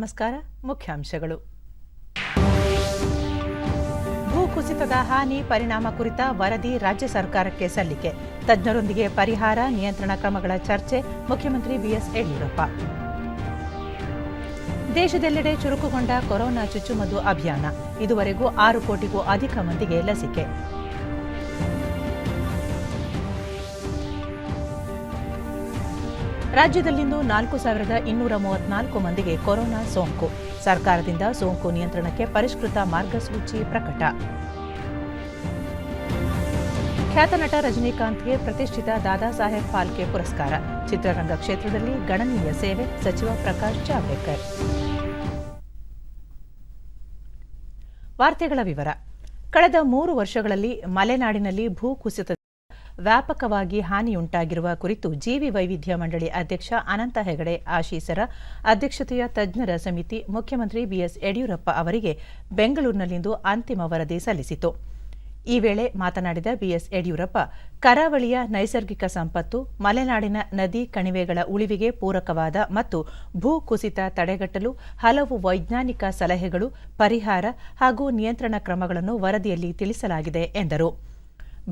ನಮಸ್ಕಾರ. ಮುಖ್ಯಾಂಶಗಳು. ಭೂಕುಸಿತದ ಹಾನಿ ಪರಿಣಾಮ ಕುರಿತ ವರದಿ ರಾಜ್ಯ ಸರ್ಕಾರಕ್ಕೆ ಸಲ್ಲಿಕೆ. ತಜ್ಞರೊಂದಿಗೆ ಪರಿಹಾರ ನಿಯಂತ್ರಣ ಕ್ರಮಗಳ ಚರ್ಚೆ. ಮುಖ್ಯಮಂತ್ರಿ ಬಿಎಸ್ ಯಡಿಯೂರಪ್ಪ. ದೇಶದೆಲ್ಲೆಡೆ ಚುರುಕುಗೊಂಡ ಕೊರೋನಾ ಚುಚ್ಚುಮದ್ದು ಅಭಿಯಾನ. ಇದುವರೆಗೂ 6 ಕೋಟಿಗೂ ಅಧಿಕ ಮಂದಿಗೆ ಲಸಿಕೆ. ರಾಜ್ಯದಲ್ಲಿಂದು 4,234 ಮಂದಿಗೆ ಕೊರೋನಾ ಸೋಂಕು. ಸರ್ಕಾರದಿಂದ ಸೋಂಕು ನಿಯಂತ್ರಣಕ್ಕೆ ಪರಿಷ್ಕೃತ ಮಾರ್ಗಸೂಚಿ ಪ್ರಕಟ. ಖ್ಯಾತ ನಟ ರಜನಿಕಾಂತ್ಗೆ ಪ್ರತಿಷ್ಠಿತ ದಾದಾ ಸಾಹೇಬ್ ಫಾಲ್ಕೆ ಪುರಸ್ಕಾರ. ಚಿತ್ರರಂಗ ಕ್ಷೇತ್ರದಲ್ಲಿ ಗಣನೀಯ ಸೇವೆ. ಸಚಿವ ಪ್ರಕಾಶ್ ಜಾವಡೇಕರ್. ವಾರ್ತೆಗಳ ವಿವರ. ಕಳೆದ 3 ವರ್ಷಗಳಲ್ಲಿ ಮಲೆನಾಡಿನಲ್ಲಿ ಭೂಕುಸಿತ ವ್ಯಾಪಕವಾಗಿ ಹಾನಿಯುಂಟಾಗಿರುವ ಕುರಿತು ಜೀವಿ ವೈವಿಧ್ಯ ಮಂಡಳಿ ಅಧ್ಯಕ್ಷ ಅನಂತ ಹೆಗಡೆ ಆಶೀಸರ ಅಧ್ಯಕ್ಷತೆಯ ತಜ್ಞರ ಸಮಿತಿ ಮುಖ್ಯಮಂತ್ರಿ ಬಿಎಸ್ ಯಡಿಯೂರಪ್ಪ ಅವರಿಗೆ ಬೆಂಗಳೂರಿನಲ್ಲಿಂದು ಅಂತಿಮ ವರದಿ ಸಲ್ಲಿಸಿತು. ಈ ವೇಳೆ ಮಾತನಾಡಿದ ಬಿಎಸ್ ಯಡಿಯೂರಪ್ಪ, ಕರಾವಳಿಯ ನೈಸರ್ಗಿಕ ಸಂಪತ್ತು, ಮಲೆನಾಡಿನ ನದಿ ಕಣಿವೆಗಳ ಉಳಿವಿಗೆ ಪೂರಕವಾದ ಮತ್ತು ಭೂಕುಸಿತ ತಡೆಗಟ್ಟಲು ಹಲವು ವೈಜ್ಞಾನಿಕ ಸಲಹೆಗಳು, ಪರಿಹಾರ ಹಾಗೂ ನಿಯಂತ್ರಣ ಕ್ರಮಗಳನ್ನು ವರದಿಯಲ್ಲಿ ತಿಳಿಸಲಾಗಿದೆ ಎಂದರು.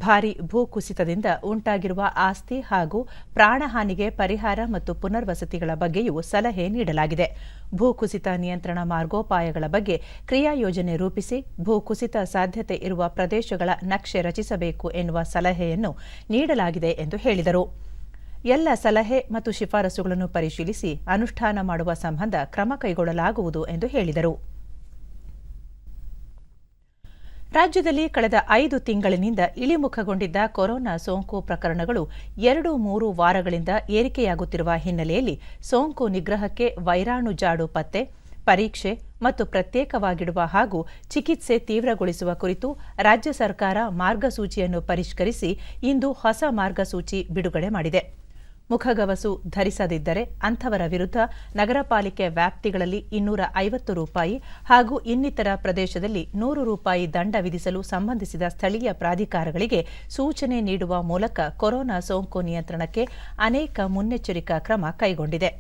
ಭಾರೀ ಭೂಕುಸಿತದಿಂದ ಉಂಟಾಗಿರುವ ಆಸ್ತಿ ಹಾಗೂ ಪ್ರಾಣಹಾನಿಗೆ ಪರಿಹಾರ ಮತ್ತು ಪುನರ್ವಸತಿಗಳ ಬಗ್ಗೆಯೂ ಸಲಹೆ ನೀಡಲಾಗಿದೆ. ಭೂಕುಸಿತ ನಿಯಂತ್ರಣ ಮಾರ್ಗೋಪಾಯಗಳ ಬಗ್ಗೆ ಕ್ರಿಯಾ ಯೋಜನೆ ರೂಪಿಸಿ ಭೂಕುಸಿತ ಸಾಧ್ಯತೆ ಇರುವ ಪ್ರದೇಶಗಳ ನಕ್ಷೆ ರಚಿಸಬೇಕು ಎನ್ನುವ ಸಲಹೆಯನ್ನು ನೀಡಲಾಗಿದೆ ಎಂದು ಹೇಳಿದರು. ಎಲ್ಲ ಸಲಹೆ ಮತ್ತು ಶಿಫಾರಸುಗಳನ್ನು ಪರಿಶೀಲಿಸಿ ಅನುಷ್ಠಾನ ಮಾಡುವ ಸಂಬಂಧ ಕ್ರಮ ಕೈಗೊಳ್ಳಲಾಗುವುದು ಎಂದು ಹೇಳಿದರು. ರಾಜ್ಯದಲ್ಲಿ ಕಳೆದ 5 ತಿಂಗಳಿನಿಂದ ಇಳಿಮುಖಗೊಂಡಿದ್ದ ಕೊರೋನಾ ಸೋಂಕು ಪ್ರಕರಣಗಳು 2-3 ವಾರಗಳಿಂದ ಏರಿಕೆಯಾಗುತ್ತಿರುವ ಹಿನ್ನೆಲೆಯಲ್ಲಿ ಸೋಂಕು ನಿಗ್ರಹಕ್ಕೆ ವೈರಾಣು ಜಾಡು ಪತ್ತೆ, ಪರೀಕ್ಷೆ ಮತ್ತು ಪ್ರತ್ಯೇಕವಾಗಿಡುವ ಹಾಗೂ ಚಿಕಿತ್ಸೆ ತೀವ್ರಗೊಳಿಸುವ ಕುರಿತು ರಾಜ್ಯ ಸರ್ಕಾರ ಮಾರ್ಗಸೂಚಿಯನ್ನು ಪರಿಷ್ಕರಿಸಿ ಇಂದು ಹೊಸ ಮಾರ್ಗಸೂಚಿ ಬಿಡುಗಡೆ ಮಾಡಿದೆ. ಮುಖಗವಸು ಧರಿಸದಿದ್ದರೆ ಅಂಥವರ ವಿರುದ್ಧ ನಗರ ಪಾಲಿಕೆ ವ್ಯಾಪ್ತಿಗಳಲ್ಲಿ ₹250 ಹಾಗೂ ಇನ್ನಿತರ ಪ್ರದೇಶದಲ್ಲಿ ₹100 ದಂಡ ವಿಧಿಸಲು ಸಂಬಂಧಿಸಿದ ಸ್ಥಳೀಯ ಪ್ರಾಧಿಕಾರಗಳಿಗೆ ಸೂಚನೆ ನೀಡುವ ಮೂಲಕ ಕೊರೋನಾ ಸೋಂಕು ನಿಯಂತ್ರಣಕ್ಕೆ ಅನೇಕ ಮುನ್ನೆಚ್ಚರಿಕಾ ಕ್ರಮ ಕೈಗೊಂಡಿದೆ.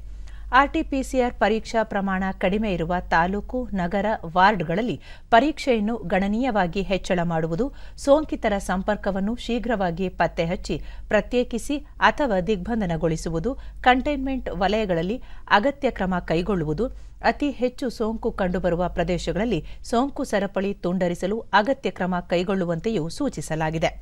ಆರ್ಟಿಪಿಸಿಆರ್ ಪರೀಕ್ಷಾ ಪ್ರಮಾಣ ಕಡಿಮೆ ಇರುವ ತಾಲೂಕು, ನಗರ, ವಾರ್ಡ್ಗಳಲ್ಲಿ ಪರೀಕ್ಷೆಯನ್ನು ಗಣನೀಯವಾಗಿ ಹೆಚ್ಚಳ ಮಾಡುವುದು, ಸೋಂಕಿತರ ಸಂಪರ್ಕವನ್ನು ಶೀಘ್ರವಾಗಿ ಪತ್ತೆ ಹಚ್ಚಿ ಪ್ರತ್ಯೇಕಿಸಿ ಅಥವಾ ದಿಗ್ಬಂಧನಗೊಳಿಸುವುದು, ಕಂಟೈನ್ಮೆಂಟ್ ವಲಯಗಳಲ್ಲಿ ಅಗತ್ಯ ಕ್ರಮ ಕೈಗೊಳ್ಳುವುದು, ಅತಿ ಹೆಚ್ಚು ಸೋಂಕು ಕಂಡುಬರುವ ಪ್ರದೇಶಗಳಲ್ಲಿ ಸೋಂಕು ಸರಪಳಿ ತುಂಡರಿಸಲು ಅಗತ್ಯ ಕ್ರಮ ಕೈಗೊಳ್ಳುವಂತೆಯೂ ಸೂಚಿಸಲಾಗಿದೆ.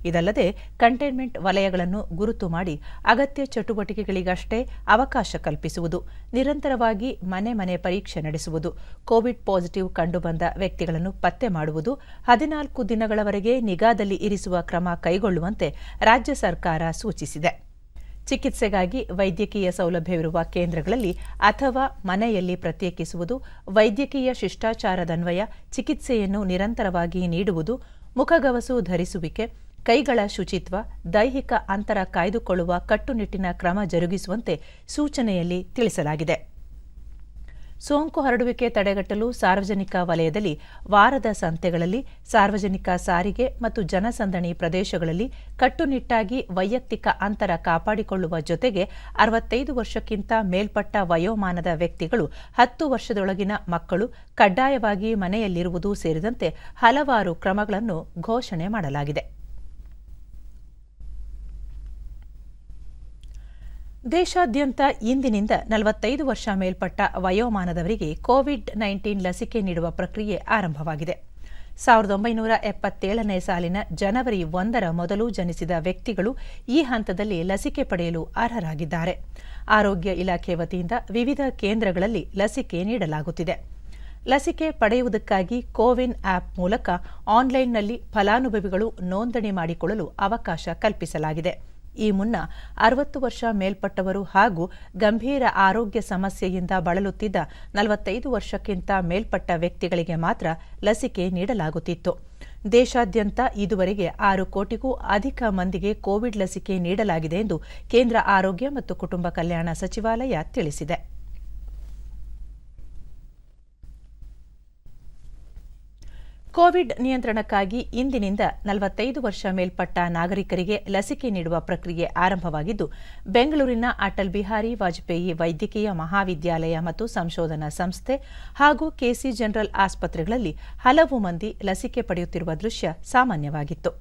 ಇದಲ್ಲದೆ ಕಂಟೈನ್ಮೆಂಟ್ ವಲಯಗಳನ್ನು ಗುರುತು ಮಾಡಿ ಅಗತ್ಯ ಚಟುವಟಿಕೆಗಳಿಗಷ್ಟೇ ಅವಕಾಶ ಕಲ್ಪಿಸುವುದು, ನಿರಂತರವಾಗಿ ಮನೆ ಪರೀಕ್ಷೆ ನಡೆಸುವುದು, ಕೋವಿಡ್ ಪಾಸಿಟಿವ್ ಕಂಡುಬಂದ ವ್ಯಕ್ತಿಗಳನ್ನು ಪತ್ತೆ ಮಾಡುವುದು, 14 ದಿನಗಳವರೆಗೆ ನಿಗಾದಲ್ಲಿ ಇರಿಸುವ ಕ್ರಮ ಕೈಗೊಳ್ಳುವಂತೆ ರಾಜ್ಯ ಸರ್ಕಾರ ಸೂಚಿಸಿದೆ. ಚಿಕಿತ್ಸೆಗಾಗಿ ವೈದ್ಯಕೀಯ ಸೌಲಭ್ಯವಿರುವ ಕೇಂದ್ರಗಳಲ್ಲಿ ಅಥವಾ ಮನೆಯಲ್ಲಿ ಪ್ರತ್ಯೇಕಿಸುವುದು, ವೈದ್ಯಕೀಯ ಶಿಷ್ಟಾಚಾರದನ್ವಯ ಚಿಕಿತ್ಸೆಯನ್ನು ನಿರಂತರವಾಗಿ ನೀಡುವುದು, ಮುಖಗವಸು ಧರಿಸುವಿಕೆ, ಕೈಗಳ ಶುಚಿತ್ವ, ದೈಹಿಕ ಅಂತರ ಕಾಯ್ದುಕೊಳ್ಳುವ ಕಟ್ಟುನಿಟ್ಟಿನ ಕ್ರಮ ಜರುಗಿಸುವಂತೆ ಸೂಚನೆಯಲ್ಲಿ ತಿಳಿಸಲಾಗಿದೆ. ಸೋಂಕು ಹರಡುವಿಕೆ ತಡೆಗಟ್ಟಲು ಸಾರ್ವಜನಿಕ ವಲಯದಲ್ಲಿ ವಾರದ ಸಂತೆಗಳಲ್ಲಿ, ಸಾರ್ವಜನಿಕ ಸಾರಿಗೆ ಮತ್ತು ಜನಸಂದಣಿ ಪ್ರದೇಶಗಳಲ್ಲಿ ಕಟ್ಟುನಿಟ್ಟಾಗಿ ವೈಯಕ್ತಿಕ ಅಂತರ ಕಾಪಾಡಿಕೊಳ್ಳುವ ಜೊತೆಗೆ 65 ವರ್ಷಕ್ಕಿಂತ ಮೇಲ್ಪಟ್ಟ ವಯೋಮಾನದ ವ್ಯಕ್ತಿಗಳು, 10 ವರ್ಷದೊಳಗಿನ ಮಕ್ಕಳು ಕಡ್ಡಾಯವಾಗಿ ಮನೆಯಲ್ಲಿರುವುದು ಸೇರಿದಂತೆ ಹಲವಾರು ಕ್ರಮಗಳನ್ನು ಘೋಷಣೆ ಮಾಡಲಾಗಿದೆ. ದೇಶಾದ್ಯಂತ ಇಂದಿನಿಂದ 45 ವರ್ಷ ಮೇಲ್ಪಟ್ಟ ವಯೋಮಾನದವರಿಗೆ ಕೋವಿಡ್-19 ಲಸಿಕೆ ನೀಡುವ ಪ್ರಕ್ರಿಯೆ ಆರಂಭವಾಗಿದೆ. 1977ನೇ ಸಾಲಿನ ಜನವರಿ 1ರ ಮೊದಲು ಜನಿಸಿದ ವ್ಯಕ್ತಿಗಳು ಈ ಹಂತದಲ್ಲಿ ಲಸಿಕೆ ಪಡೆಯಲು ಅರ್ಹರಾಗಿದ್ದಾರೆ. ಆರೋಗ್ಯ ಇಲಾಖೆ ವತಿಯಿಂದ ವಿವಿಧ ಕೇಂದ್ರಗಳಲ್ಲಿ ಲಸಿಕೆ ನೀಡಲಾಗುತ್ತಿದೆ. ಲಸಿಕೆ ಪಡೆಯುವುದಕ್ಕಾಗಿ ಕೋವಿನ್ ಆಪ್ ಮೂಲಕ ಆನ್ಲೈನ್ನಲ್ಲಿ ಫಲಾನುಭವಿಗಳು ನೋಂದಣಿ ಮಾಡಿಕೊಳ್ಳಲು ಅವಕಾಶ ಕಲ್ಪಿಸಲಾಗಿದೆ. ಈ ಮುನ್ನ 60 ವರ್ಷ ಮೇಲ್ಪಟ್ಟವರು ಹಾಗೂ ಗಂಭೀರ ಆರೋಗ್ಯ ಸಮಸ್ಯೆಯಿಂದ ಬಳಲುತ್ತಿದ್ದ 45 ವರ್ಷಕ್ಕಿಂತ ಮೇಲ್ಪಟ್ಟ ವ್ಯಕ್ತಿಗಳಿಗೆ ಮಾತ್ರ ಲಸಿಕೆ ನೀಡಲಾಗುತ್ತಿತ್ತು. ದೇಶಾದ್ಯಂತ ಇದುವರೆಗೆ 6 ಕೋಟಿಗೂ ಅಧಿಕ ಮಂದಿಗೆ ಕೋವಿಡ್ ಲಸಿಕೆ ನೀಡಲಾಗಿದೆ ಎಂದು ಕೇಂದ್ರ ಆರೋಗ್ಯ ಮತ್ತು ಕುಟುಂಬ ಕಲ್ಯಾಣ ಸಚಿವಾಲಯ ತಿಳಿಸಿದೆ. ಕೋವಿಡ್ ನಿಯಂತ್ರಣಕ್ಕಾಗಿ ಇಂದಿನಿಂದ 45 ವರ್ಷ ಮೇಲ್ಪಟ್ಟ ನಾಗರಿಕರಿಗೆ ಲಸಿಕೆ ನೀಡುವ ಪ್ರಕ್ರಿಯೆ ಆರಂಭವಾಗಿದ್ದು, ಬೆಂಗಳೂರಿನ ಅಟಲ್ ಬಿಹಾರಿ ವಾಜಪೇಯಿ ವೈದ್ಯಕೀಯ ಮಹಾವಿದ್ಯಾಲಯ ಮತ್ತು ಸಂಶೋಧನಾ ಸಂಸ್ಥೆ ಹಾಗೂ ಕೆಸಿ ಜನರಲ್ ಆಸ್ಪತ್ರೆಗಳಲ್ಲಿ ಹಲವು ಮಂದಿ ಲಸಿಕೆ ಪಡೆಯುತ್ತಿರುವ ದೃಶ್ಯ ಸಾಮಾನ್ಯವಾಗಿತ್ತು.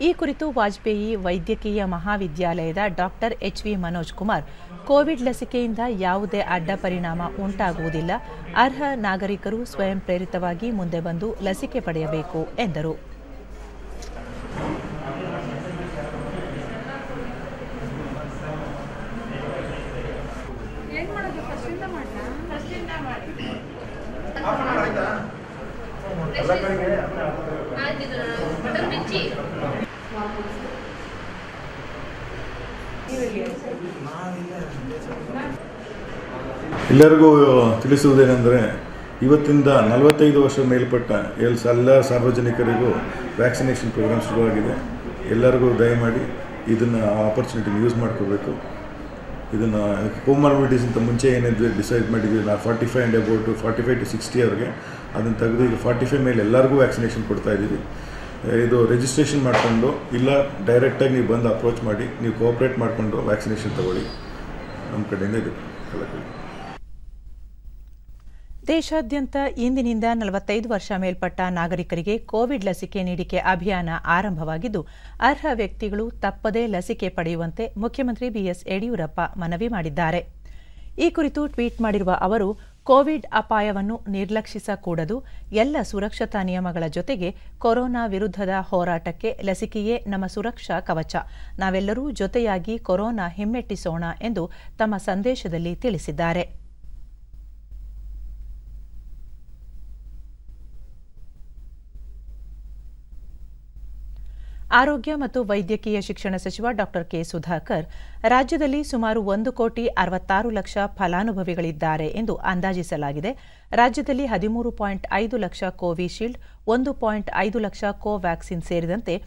ಈ ಕುರಿತು ವಾಜಪೇಯಿ ವೈದ್ಯಕೀಯ ಮಹಾವಿದ್ಯಾಲಯದ ಡಾಕ್ಟರ್ ಎಚ್.ವಿ. ಮನೋಜ್ ಕುಮಾರ್, ಕೋವಿಡ್ ಲಸಿಕೆಯಿಂದ ಯಾವುದೇ ಅಡ್ಡ ಪರಿಣಾಮ ಉಂಟಾಗುವುದಿಲ್ಲ, ಅರ್ಹ ನಾಗರಿಕರು ಸ್ವಯಂ ಪ್ರೇರಿತವಾಗಿ ಮುಂದೆ ಬಂದು ಲಸಿಕೆ ಪಡೆಯಬೇಕು ಎಂದರು. ಎಲ್ಲರಿಗೂ ತಿಳಿಸುವುದೇನೆಂದರೆ, ಇವತ್ತಿಂದ 45 ವರ್ಷ ಮೇಲ್ಪಟ್ಟ ಎಲ್ಲ ಸಾರ್ವಜನಿಕರಿಗೂ ವ್ಯಾಕ್ಸಿನೇಷನ್ ಪ್ರೋಗ್ರಾಮ್ ಶುರುವಾಗಿದೆ. ಎಲ್ಲರಿಗೂ ದಯಮಾಡಿ ಇದನ್ನು ಆಪರ್ಚುನಿಟಿನ ಯೂಸ್ ಮಾಡ್ಕೋಬೇಕು. ಇದನ್ನು ಕೋಮಾರ್ಬಿಡಿಟೀಸ್ ಅಂತ ಮುಂಚೆ ಏನಿದ್ವಿ ಡಿಸೈಡ್ ಮಾಡಿದ್ವಿ, ನಾವು 45 ಆ್ಯಂಡ್ ಅಬೌಟ್ 45 to 60 ಅವ್ರಿಗೆ ಅದನ್ನು ತೆಗೆದು ಈಗ 45 ಮೇಲೆ ಎಲ್ಲರಿಗೂ ವ್ಯಾಕ್ಸಿನೇಷನ್ ಕೊಡ್ತಾ ಇದ್ದೀವಿ. ಇದು ರಿಜಿಸ್ಟ್ರೇಷನ್ ಮಾಡಿಕೊಂಡು ಇಲ್ಲ ಡೈರೆಕ್ಟಾಗಿ ನೀವು ಬಂದು ಅಪ್ರೋಚ್ ಮಾಡಿ ನೀವು ಕೋಆಪ್ರೇಟ್ ಮಾಡಿಕೊಂಡು ವ್ಯಾಕ್ಸಿನೇಷನ್ ತಗೊಳ್ಳಿ. ನಮ್ಮ ಕಡೆಯಿಂದ ಇದು ಕಳಕಳಿ. ದೇಶಾದ್ಯಂತ ಇಂದಿನಿಂದ 45 ವರ್ಷ ಮೇಲ್ಪಟ್ಟ ನಾಗರಿಕರಿಗೆ ಕೋವಿಡ್ ಲಸಿಕೆ ನೀಡಿಕೆ ಅಭಿಯಾನ ಆರಂಭವಾಗಿದ್ದು, ಅರ್ಹ ವ್ಯಕ್ತಿಗಳು ತಪ್ಪದೇ ಲಸಿಕೆ ಪಡೆಯುವಂತೆ ಮುಖ್ಯಮಂತ್ರಿ ಬಿಎಸ್ ಯಡಿಯೂರಪ್ಪ ಮನವಿ ಮಾಡಿದ್ದಾರೆ. ಈ ಕುರಿತು ಟ್ವೀಟ್ ಮಾಡಿರುವ ಅವರು, ಕೋವಿಡ್ ಅಪಾಯವನ್ನು ನಿರ್ಲಕ್ಷಿಸಕೂಡದು. ಎಲ್ಲ ಸುರಕ್ಷತಾ ನಿಯಮಗಳ ಜೊತೆಗೆ ಕೊರೋನಾ ವಿರುದ್ಧದ ಹೋರಾಟಕ್ಕೆ ಲಸಿಕೆಯೇ ನಮ್ಮ ಸುರಕ್ಷಾ ಕವಚ. ನಾವೆಲ್ಲರೂ ಜೊತೆಯಾಗಿ ಕೊರೋನಾ ಹಿಮ್ಮೆಟ್ಟಿಸೋಣ ಎಂದು ತಮ್ಮ ಸಂದೇಶದಲ್ಲಿ ತಿಳಿಸಿದ್ದಾರೆ. ಆರೋಗ್ಯ ಮತ್ತು ವೈದ್ಯಕೀಯ ಶಿಕ್ಷಣ ಸಚಿವ ಡಾ ಕೆ. ಸುಧಾಕರ್, ರಾಜ್ಯದಲ್ಲಿ ಸುಮಾರು 1,66 ಲಕ್ಷ ಫಲಾನುಭವಿಗಳಿದ್ದಾರೆ ಎಂದು ಅಂದಾಜಿಸಲಾಗಿದೆ. ರಾಜ್ಯದಲ್ಲಿ 13.5 ಲಕ್ಷ ಕೋವಿಶೀಲ್ಡ್, 1.5 ಲಕ್ಷ ಕೋವ್ಯಾಕ್ಸಿನ್ ಸೇರಿದಂತೆ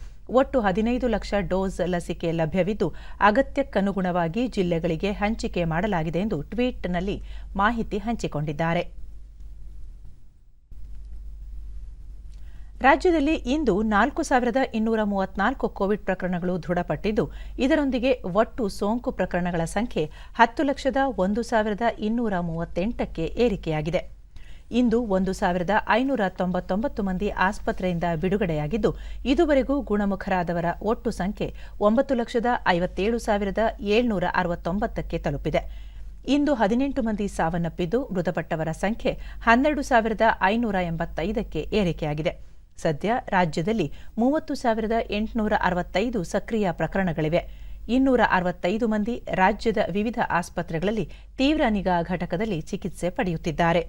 ಒಟ್ಟು 15 ಲಕ್ಷ ಡೋಸ್ ಲಸಿಕೆ ಲಭ್ಯವಿದ್ದು, ಅಗತ್ಯಕ್ಕನುಗುಣವಾಗಿ ಜಿಲ್ಲೆಗಳಿಗೆ ಹಂಚಿಕೆ ಮಾಡಲಾಗಿದೆ ಎಂದು ಟ್ವೀಟ್ನಲ್ಲಿ ಮಾಹಿತಿ ಹಂಚಿಕೊಂಡಿದ್ದಾರೆ. ರಾಜ್ಯದಲ್ಲಿ ಇಂದು 4,234 ಕೋವಿಡ್ ಪ್ರಕರಣಗಳು ದೃಢಪಟ್ಟಿದ್ದು, ಇದರೊಂದಿಗೆ ಒಟ್ಟು ಸೋಂಕು ಪ್ರಕರಣಗಳ ಸಂಖ್ಯೆ 10,01,238ಕ್ಕೆ ಏರಿಕೆಯಾಗಿದೆ. ಇಂದು 1,599 ಮಂದಿ ಆಸ್ಪತ್ರೆಯಿಂದ ಬಿಡುಗಡೆಯಾಗಿದ್ದು, ಇದುವರೆಗೂ ಗುಣಮುಖರಾದವರ ಒಟ್ಟು ಸಂಖ್ಯೆ 9,57,769ಕ್ಕೆ ತಲುಪಿದೆ. ಇಂದು 18 ಮಂದಿ ಸಾವನ್ನಪ್ಪಿದ್ದು, ಮೃತಪಟ್ಟವರ ಸಂಖ್ಯೆ 12,585ಕ್ಕೆ ಏರಿಕೆಯಾಗಿದೆ. ಸದ್ಯ ರಾಜ್ಯದಲ್ಲಿ 30,865 ಸಕ್ರಿಯ ಪ್ರಕರಣಗಳಿವೆ. 265 ಮಂದಿ ರಾಜ್ಯದ ವಿವಿಧ ಆಸ್ಪತ್ರೆಗಳಲ್ಲಿ ತೀವ್ರ ನಿಗಾ ಘಟಕದಲ್ಲಿ ಚಿಕಿತ್ಸೆ ಪಡೆಯುತ್ತಿದ್ದಾರೆ.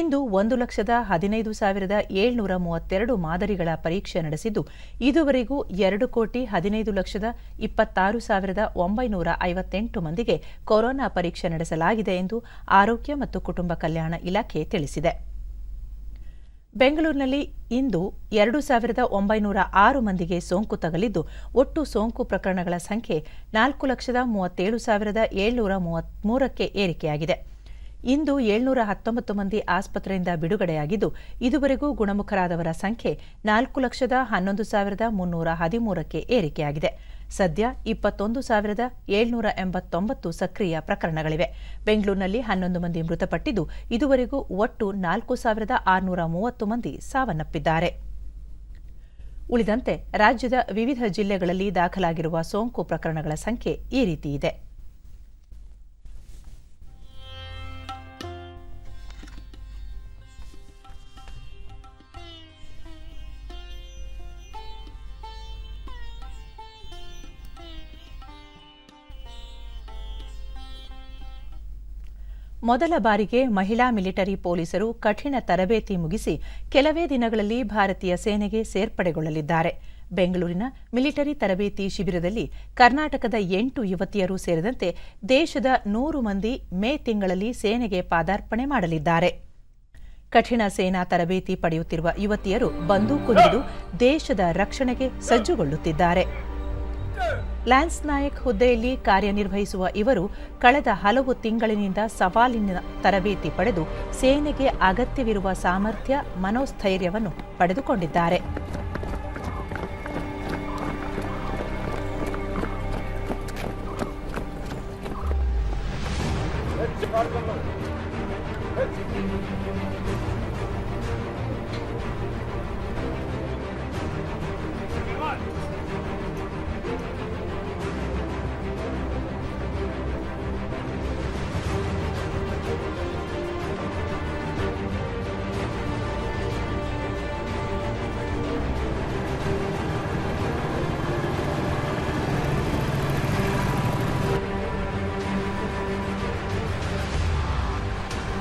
ಇಂದು 1,15,732 ಮಾದರಿಗಳ ಪರೀಕ್ಷೆ ನಡೆಸಿದ್ದು, ಇದುವರೆಗೂ 2,15,26,958 ಮಂದಿಗೆ ಕೊರೋನಾ ಪರೀಕ್ಷೆ ನಡೆಸಲಾಗಿದೆ ಎಂದು ಆರೋಗ್ಯ ಮತ್ತು ಕುಟುಂಬ ಕಲ್ಯಾಣ ಇಲಾಖೆ ತಿಳಿಸಿದೆ. ಬೆಂಗಳೂರಿನಲ್ಲಿ ಇಂದು 2,906 ಮಂದಿಗೆ ಸೋಂಕು ತಗುಲಿದ್ದು, ಒಟ್ಟು ಸೋಂಕು ಪ್ರಕರಣಗಳ ಸಂಖ್ಯೆ 4,37,733ಕ್ಕೆ ಏರಿಕೆಯಾಗಿದೆ. ಇಂದು 719 ಮಂದಿ ಆಸ್ಪತ್ರೆಯಿಂದ ಬಿಡುಗಡೆಯಾಗಿದ್ದು, ಇದುವರೆಗೂ ಗುಣಮುಖರಾದವರ ಸಂಖ್ಯೆ 4,11,313ಕ್ಕೆ ಏರಿಕೆಯಾಗಿದೆ. ಸದ್ಯ 21,789 ಸಕ್ರಿಯ ಪ್ರಕರಣಗಳಿವೆ. ಬೆಂಗಳೂರಿನಲ್ಲಿ 11 ಮಂದಿ ಮೃತಪಟ್ಟಿದ್ದು, ಇದುವರೆಗೂ ಒಟ್ಟು 4,630 ಮಂದಿ ಸಾವನ್ನಪ್ಪಿದ್ದಾರೆ. ಉಳಿದಂತೆ ರಾಜ್ಯದ ವಿವಿಧ ಜಿಲ್ಲೆಗಳಲ್ಲಿ ದಾಖಲಾಗಿರುವ ಸೋಂಕು ಪ್ರಕರಣಗಳ ಸಂಖ್ಯೆ ಈ ರೀತಿ ಇದೆ. ಮೊದಲ ಬಾರಿಗೆ ಮಹಿಳಾ ಮಿಲಿಟರಿ ಪೊಲೀಸರು ಕಠಿಣ ತರಬೇತಿ ಮುಗಿಸಿ ಕೆಲವೇ ದಿನಗಳಲ್ಲಿ ಭಾರತೀಯ ಸೇನೆಗೆ ಸೇರ್ಪಡೆಗೊಳ್ಳಲಿದ್ದಾರೆ. ಬೆಂಗಳೂರಿನ ಮಿಲಿಟರಿ ತರಬೇತಿ ಶಿಬಿರದಲ್ಲಿ ಕರ್ನಾಟಕದ 8 ಯುವತಿಯರು ಸೇರಿದಂತೆ ದೇಶದ 100 ಮಂದಿ ಮೇ ತಿಂಗಳಲ್ಲಿ ಸೇನೆಗೆ ಪಾದಾರ್ಪಣೆ ಮಾಡಲಿದ್ದಾರೆ. ಕಠಿಣ ಸೇನಾ ತರಬೇತಿ ಪಡೆಯುತ್ತಿರುವ ಯುವತಿಯರು ಬಂದೂಕು ಹಿಡಿದು ದೇಶದ ರಕ್ಷಣೆಗೆ ಸಜ್ಜುಗೊಳ್ಳುತ್ತಿದ್ದಾರೆ. ಲ್ಯಾನ್ಸ್ ನಾಯಕ್ ಹುದ್ದೆಯಲ್ಲಿ ಕಾರ್ಯನಿರ್ವಹಿಸುವ ಇವರು ಕಳೆದ ಹಲವು ತಿಂಗಳಿನಿಂದ ಸವಾಲಿನ ತರಬೇತಿ ಪಡೆದು ಸೇನೆಗೆ ಅಗತ್ಯವಿರುವ ಸಾಮರ್ಥ್ಯ, ಮನೋಸ್ಥೈರ್ಯವನ್ನು ಪಡೆದುಕೊಂಡಿದ್ದಾರೆ.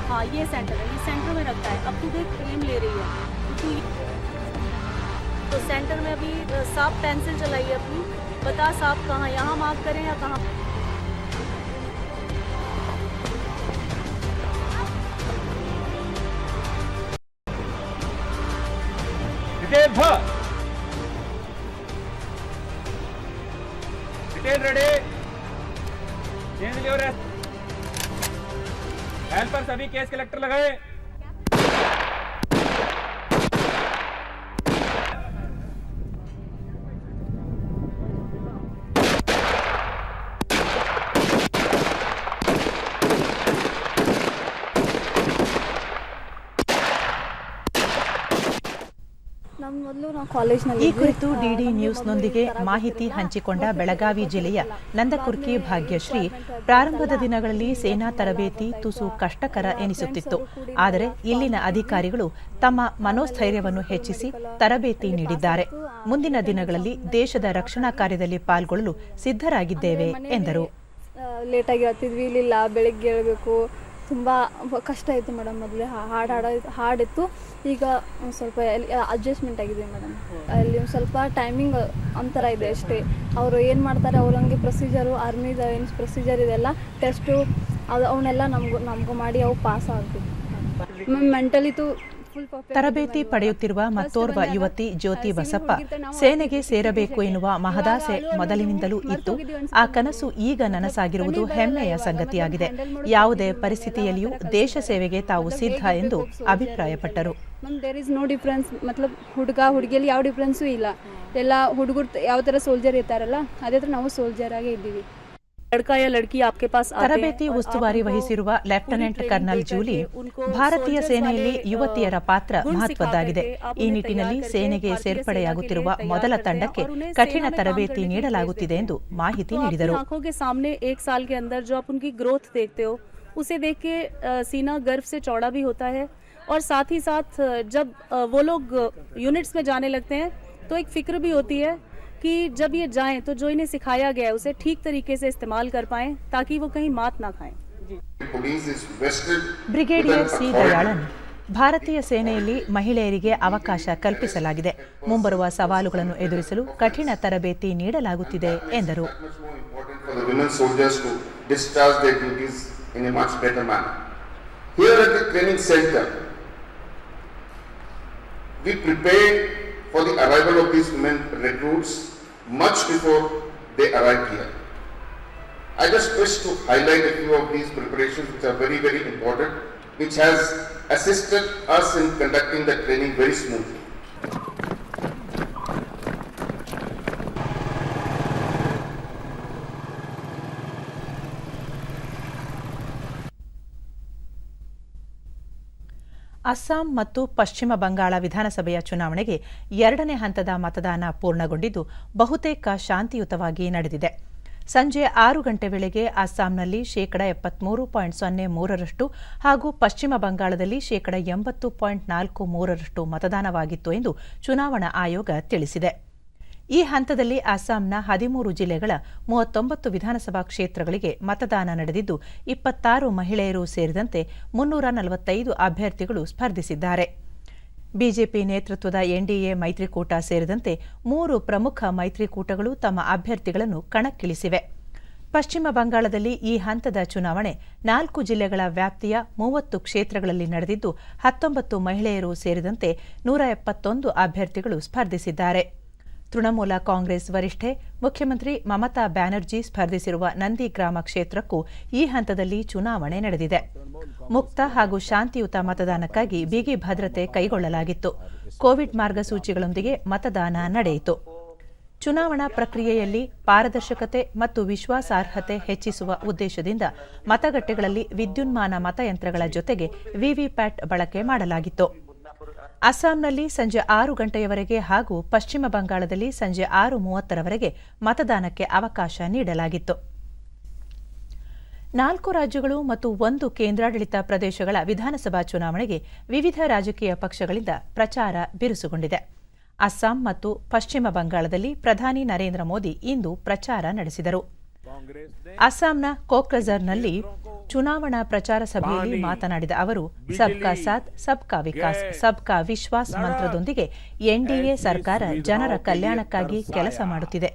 हाँ, ये सेंटर है, ये सेंटर में रखा है. अब खुद एक फ्रेम ले रही है तो सेंटर में अभी सांप पेंसिल चलाई है अपनी. बता सांप कहाँ, यहाँ मार्क करें या कहाँ. रेडी, चेंज लियो रे. हेल्पर सभी केस कलेक्टर लगाए. ಈ ಕುರಿತು ಡಿಡಿ ನ್ಯೂಸ್ನೊಂದಿಗೆ ಮಾಹಿತಿ ಹಂಚಿಕೊಂಡ ಬೆಳಗಾವಿ ಜಿಲ್ಲೆಯ ನಂದಕುರ್ಕಿ ಭಾಗ್ಯಶ್ರೀ, ಪ್ರಾರಂಭದ ದಿನಗಳಲ್ಲಿ ಸೇನಾ ತರಬೇತಿ ತುಸು ಕಷ್ಟಕರ ಎನಿಸುತ್ತಿತ್ತು. ಆದರೆ ಇಲ್ಲಿನ ಅಧಿಕಾರಿಗಳು ತಮ್ಮ ಮನೋಸ್ಥೈರ್ಯವನ್ನು ಹೆಚ್ಚಿಸಿ ತರಬೇತಿ ನೀಡಿದ್ದಾರೆ. ಮುಂದಿನ ದಿನಗಳಲ್ಲಿ ದೇಶದ ರಕ್ಷಣಾ ಕಾರ್ಯದಲ್ಲಿ ಪಾಲ್ಗೊಳ್ಳಲು ಸಿದ್ಧರಾಗಿದ್ದೇವೆ ಎಂದರು. ಲೇಟಾಗಿ ಹತ್ತಿದ್ವಿ, ಇಲ್ಲಿಲ್ಲ ಬೆಳಗ್ಗೆ ಹೇಳಬೇಕು, ತುಂಬ ಕಷ್ಟ ಇತ್ತು ಮೇಡಮ್. ಮೊದಲೇ ಹಾಡಿತ್ತು, ಈಗ ಒಂದು ಸ್ವಲ್ಪ ಅಡ್ಜಸ್ಟ್ಮೆಂಟ್ ಆಗಿದೆ ಮೇಡಮ್. ಅಲ್ಲಿ ಒಂದು ಸ್ವಲ್ಪ ಟೈಮಿಂಗ್ ಅಂತರ ಇದೆ ಅಷ್ಟೇ. ಅವರು ಏನು ಮಾಡ್ತಾರೆ ಅವ್ರಂಗೆ ಪ್ರೊಸೀಜರು, ಆರ್ಮಿದ ಏನು ಪ್ರೊಸೀಜರ್ ಇದೆಲ್ಲ ಟೆಸ್ಟು ಅದು ಅವನ್ನೆಲ್ಲ ನಮಗೂ ಮಾಡಿ ಅವು ಪಾಸ್ ಆಗ್ಬೇಕು. ಮೆಂಟಲಿ ತು ತರಬೇತಿ ಪಡೆಯುತ್ತಿರುವ ಮತ್ತೋರ್ವ ಯುವತಿ ಜ್ಯೋತಿ ಬಸಪ್ಪ, ಸೇನೆಗೆ ಸೇರಬೇಕು ಎನ್ನುವ ಮಹದಾಸೆ ಮೊದಲಿನಿಂದಲೂ ಇತ್ತು. ಆ ಕನಸು ಈಗ ನನಸಾಗಿರುವುದು ಹೆಮ್ಮೆಯ ಸಂಗತಿಯಾಗಿದೆ. ಯಾವುದೇ ಪರಿಸ್ಥಿತಿಯಲ್ಲಿಯೂ ದೇಶ ಸೇವೆಗೆ ತಾವು ಸಿದ್ಧ ಎಂದು ಅಭಿಪ್ರಾಯಪಟ್ಟರು. ದೇರ್ ಇಸ್ ನೋ ಡಿಫ್ರೆನ್ಸ್, ಮತ್ಲಬ್ ಹುಡುಗ ಹುಡುಗಿಯಲ್ಲಿ ಯಾವ ಡಿಫ್ರೆನ್ಸು ಇಲ್ಲ. ಎಲ್ಲ ಹುಡುಗರು ಯಾವ ಥರ ಸೋಲ್ಜರ್ ಇರ್ತಾರಲ್ಲ ಅದೇ ಥರ ನಾವು ಸೋಲ್ಜರ್ ಆಗೇ ಇದ್ದೀವಿ. ತರಬೇತಿ ಉಸ್ತುವಾರಿ ವಹಿಸಿರುವ ಲೆಫ್ಟಿನೆಂಟ್ ಕರ್ನಲ್ ಜೂಲಿ, ಭಾರತೀಯ ಸೇನೆಯಲ್ಲಿ ಯುವತಿಯರ ಪಾತ್ರ ಮಹತ್ವದ್ದಾಗಿದೆ. ಈ ನಿಟ್ಟಿನಲ್ಲಿ ಸೇನೆಗೆ ಸೇರ್ಪಡೆಯಾಗುತ್ತಿರುವ ಮೊದಲ ತಂಡಕ್ಕೆ ಕಠಿಣ ತರಬೇತಿ ನೀಡಲಾಗುತ್ತಿದೆ ಎಂದು ಮಾಹಿತಿ ನೀಡಿದರು. उसे देख के सीना गर्व से चौड़ा भी होता है और साथ ही साथ जब वो लोग यूनिट्स में जाने लगते हैं तो एक फिक्र भी होती है कि जब ये जाएं तो जो इन्हें सिखाया गया है उसे ठीक तरीके से इस्तेमाल कर पाएं ताकि वो कहीं मात ना खाएं. ಬ್ರಿಗೇಡಿಯರ್ ಸಿ ದಯಾಳನ್, ಭಾರತೀಯ ಸೇನೆಯಲ್ಲಿ ಮಹಿಳೆಯರಿಗೆ ಅವಕಾಶ ಕಲ್ಪಿಸಲಾಗಿದೆ. ಮುಂಬರುವ ಸವಾಲುಗಳನ್ನು ಎದುರಿಸಲು ಕಠಿಣ ತರಬೇತಿ ನೀಡಲಾಗುತ್ತಿದೆ ಎಂದರು. In a much better manner. Here at the training center, we prepared for the arrival of these women recruits much before they arrived here. I just wish to highlight a few of these preparations which are very, very important, which has assisted us in conducting the training very smoothly. Assam ಮತ್ತು ಪಶ್ಚಿಮ ಬಂಗಾಳ ವಿಧಾನಸಭೆಯ ಚುನಾವಣೆಗೆ 2ನೇ ಹಂತದ ಮತದಾನ ಪೂರ್ಣಗೊಂಡಿದ್ದು ಬಹುತೇಕ ಶಾಂತಿಯುತವಾಗಿ ನಡೆದಿದೆ. ಸಂಜೆ 6 ಗಂಟೆ ವೇಳೆಗೆ ಅಸ್ಸಾಂನಲ್ಲಿ 73.03% ಹಾಗೂ ಪಶ್ಚಿಮ ಬಂಗಾಳದಲ್ಲಿ 80.43% ಮತದಾನವಾಗಿತ್ತು ಎಂದು ಚುನಾವಣಾ ಆಯೋಗ ತಿಳಿಸಿದೆ. ಈ ಹಂತದಲ್ಲಿ ಅಸ್ಸಾಂನ 13 ಜಿಲ್ಲೆಗಳ 39 ವಿಧಾನಸಭಾ ಕ್ಷೇತ್ರಗಳಿಗೆ ಮತದಾನ ನಡೆದಿದ್ದು 26 ಮಹಿಳೆಯರು ಸೇರಿದಂತೆ 345 ಅಭ್ಯರ್ಥಿಗಳು ಸ್ಪರ್ಧಿಸಿದ್ದಾರೆ. ಬಿಜೆಪಿ ನೇತೃತ್ವದ ಎನ್ಡಿಎ ಮೈತ್ರಿಕೂಟ ಸೇರಿದಂತೆ 3 ಪ್ರಮುಖ ಮೈತ್ರಿಕೂಟಗಳು ತಮ್ಮ ಅಭ್ಯರ್ಥಿಗಳನ್ನು ಕಣಕ್ಕಿಳಿಸಿವೆ. ಪಶ್ಚಿಮ ಬಂಗಾಳದಲ್ಲಿ ಈ ಹಂತದ ಚುನಾವಣೆ 4 ಜಿಲ್ಲೆಗಳ ವ್ಯಾಪ್ತಿಯ 30 ಕ್ಷೇತ್ರಗಳಲ್ಲಿ ನಡೆದಿದ್ದು 19 ಮಹಿಳೆಯರು ಸೇರಿದಂತೆ 171 ಅಭ್ಯರ್ಥಿಗಳು ಸ್ಪರ್ಧಿಸಿದ್ದಾರೆ. ತೃಣಮೂಲ ಕಾಂಗ್ರೆಸ್ ವರಿಷ್ಠೆ ಮುಖ್ಯಮಂತ್ರಿ ಮಮತಾ ಬ್ಯಾನರ್ಜಿ ಸ್ಪರ್ಧಿಸಿರುವ ನಂದಿಗ್ರಾಮ ಕ್ಷೇತ್ರಕ್ಕೂ ಈ ಹಂತದಲ್ಲಿ ಚುನಾವಣೆ ನಡೆದಿದೆ. ಮುಕ್ತ ಹಾಗೂ ಶಾಂತಿಯುತ ಮತದಾನಕ್ಕಾಗಿ ಬಿಗಿ ಭದ್ರತೆ ಕೈಗೊಳ್ಳಲಾಗಿತ್ತು. ಕೋವಿಡ್ ಮಾರ್ಗಸೂಚಿಗಳೊಂದಿಗೆ ಮತದಾನ ನಡೆಯಿತು. ಚುನಾವಣಾ ಪ್ರಕ್ರಿಯೆಯಲ್ಲಿ ಪಾರದರ್ಶಕತೆ ಮತ್ತು ವಿಶ್ವಾಸಾರ್ಹತೆ ಹೆಚ್ಚಿಸುವ ಉದ್ದೇಶದಿಂದ ಮತಗಟ್ಟೆಗಳಲ್ಲಿ ವಿದ್ಯುನ್ಮಾನ ಮತಯಂತ್ರಗಳ ಜೊತೆಗೆ ವಿವಿಪ್ಯಾಟ್ ಬಳಕೆ ಮಾಡಲಾಗಿತ್ತು. ಅಸ್ಸಾಂನಲ್ಲಿ ಸಂಜೆ 6 ಗಂಟೆಯವರೆಗೆ ಹಾಗೂ ಪಶ್ಚಿಮ ಬಂಗಾಳದಲ್ಲಿ ಸಂಜೆ 6:30ರವರೆಗೆ ಮತದಾನಕ್ಕೆ ಅವಕಾಶ ನೀಡಲಾಗಿತ್ತು. 4 ರಾಜ್ಯಗಳು ಮತ್ತು 1 ಕೇಂದ್ರಾಡಳಿತ ಪ್ರದೇಶಗಳ ವಿಧಾನಸಭಾ ಚುನಾವಣೆಗೆ ವಿವಿಧ ರಾಜಕೀಯ ಪಕ್ಷಗಳಿಂದ ಪ್ರಚಾರ ಬಿರುಸುಗೊಂಡಿದೆ. ಅಸ್ಸಾಂ ಮತ್ತು ಪಶ್ಚಿಮ ಬಂಗಾಳದಲ್ಲಿ ಪ್ರಧಾನಿ ನರೇಂದ್ರ ಮೋದಿ ಇಂದು ಪ್ರಚಾರ ನಡೆಸಿದರು. ಅಸ್ಸಾಂನ ಕೋಕ್ರಜಾರ್ನಲ್ಲಿ ಚುನಾವಣಾ ಪ್ರಚಾರ ಸಭೆಯಲ್ಲಿ ಮಾತನಾಡಿದ ಅವರು, ಸಬ್ಕಾ ಸಾಥ್ ಸಬ್ಕಾ ವಿಕಾಸ್ ಸಬ್ಕಾ ವಿಶ್ವಾಸ್ ಮಂತ್ರದೊಂದಿಗೆ ಎನ್ಡಿಎ ಸರ್ಕಾರ ಜನರ ಕಲ್ಯಾಣಕ್ಕಾಗಿ ಕೆಲಸ ಮಾಡುತ್ತಿದೆ.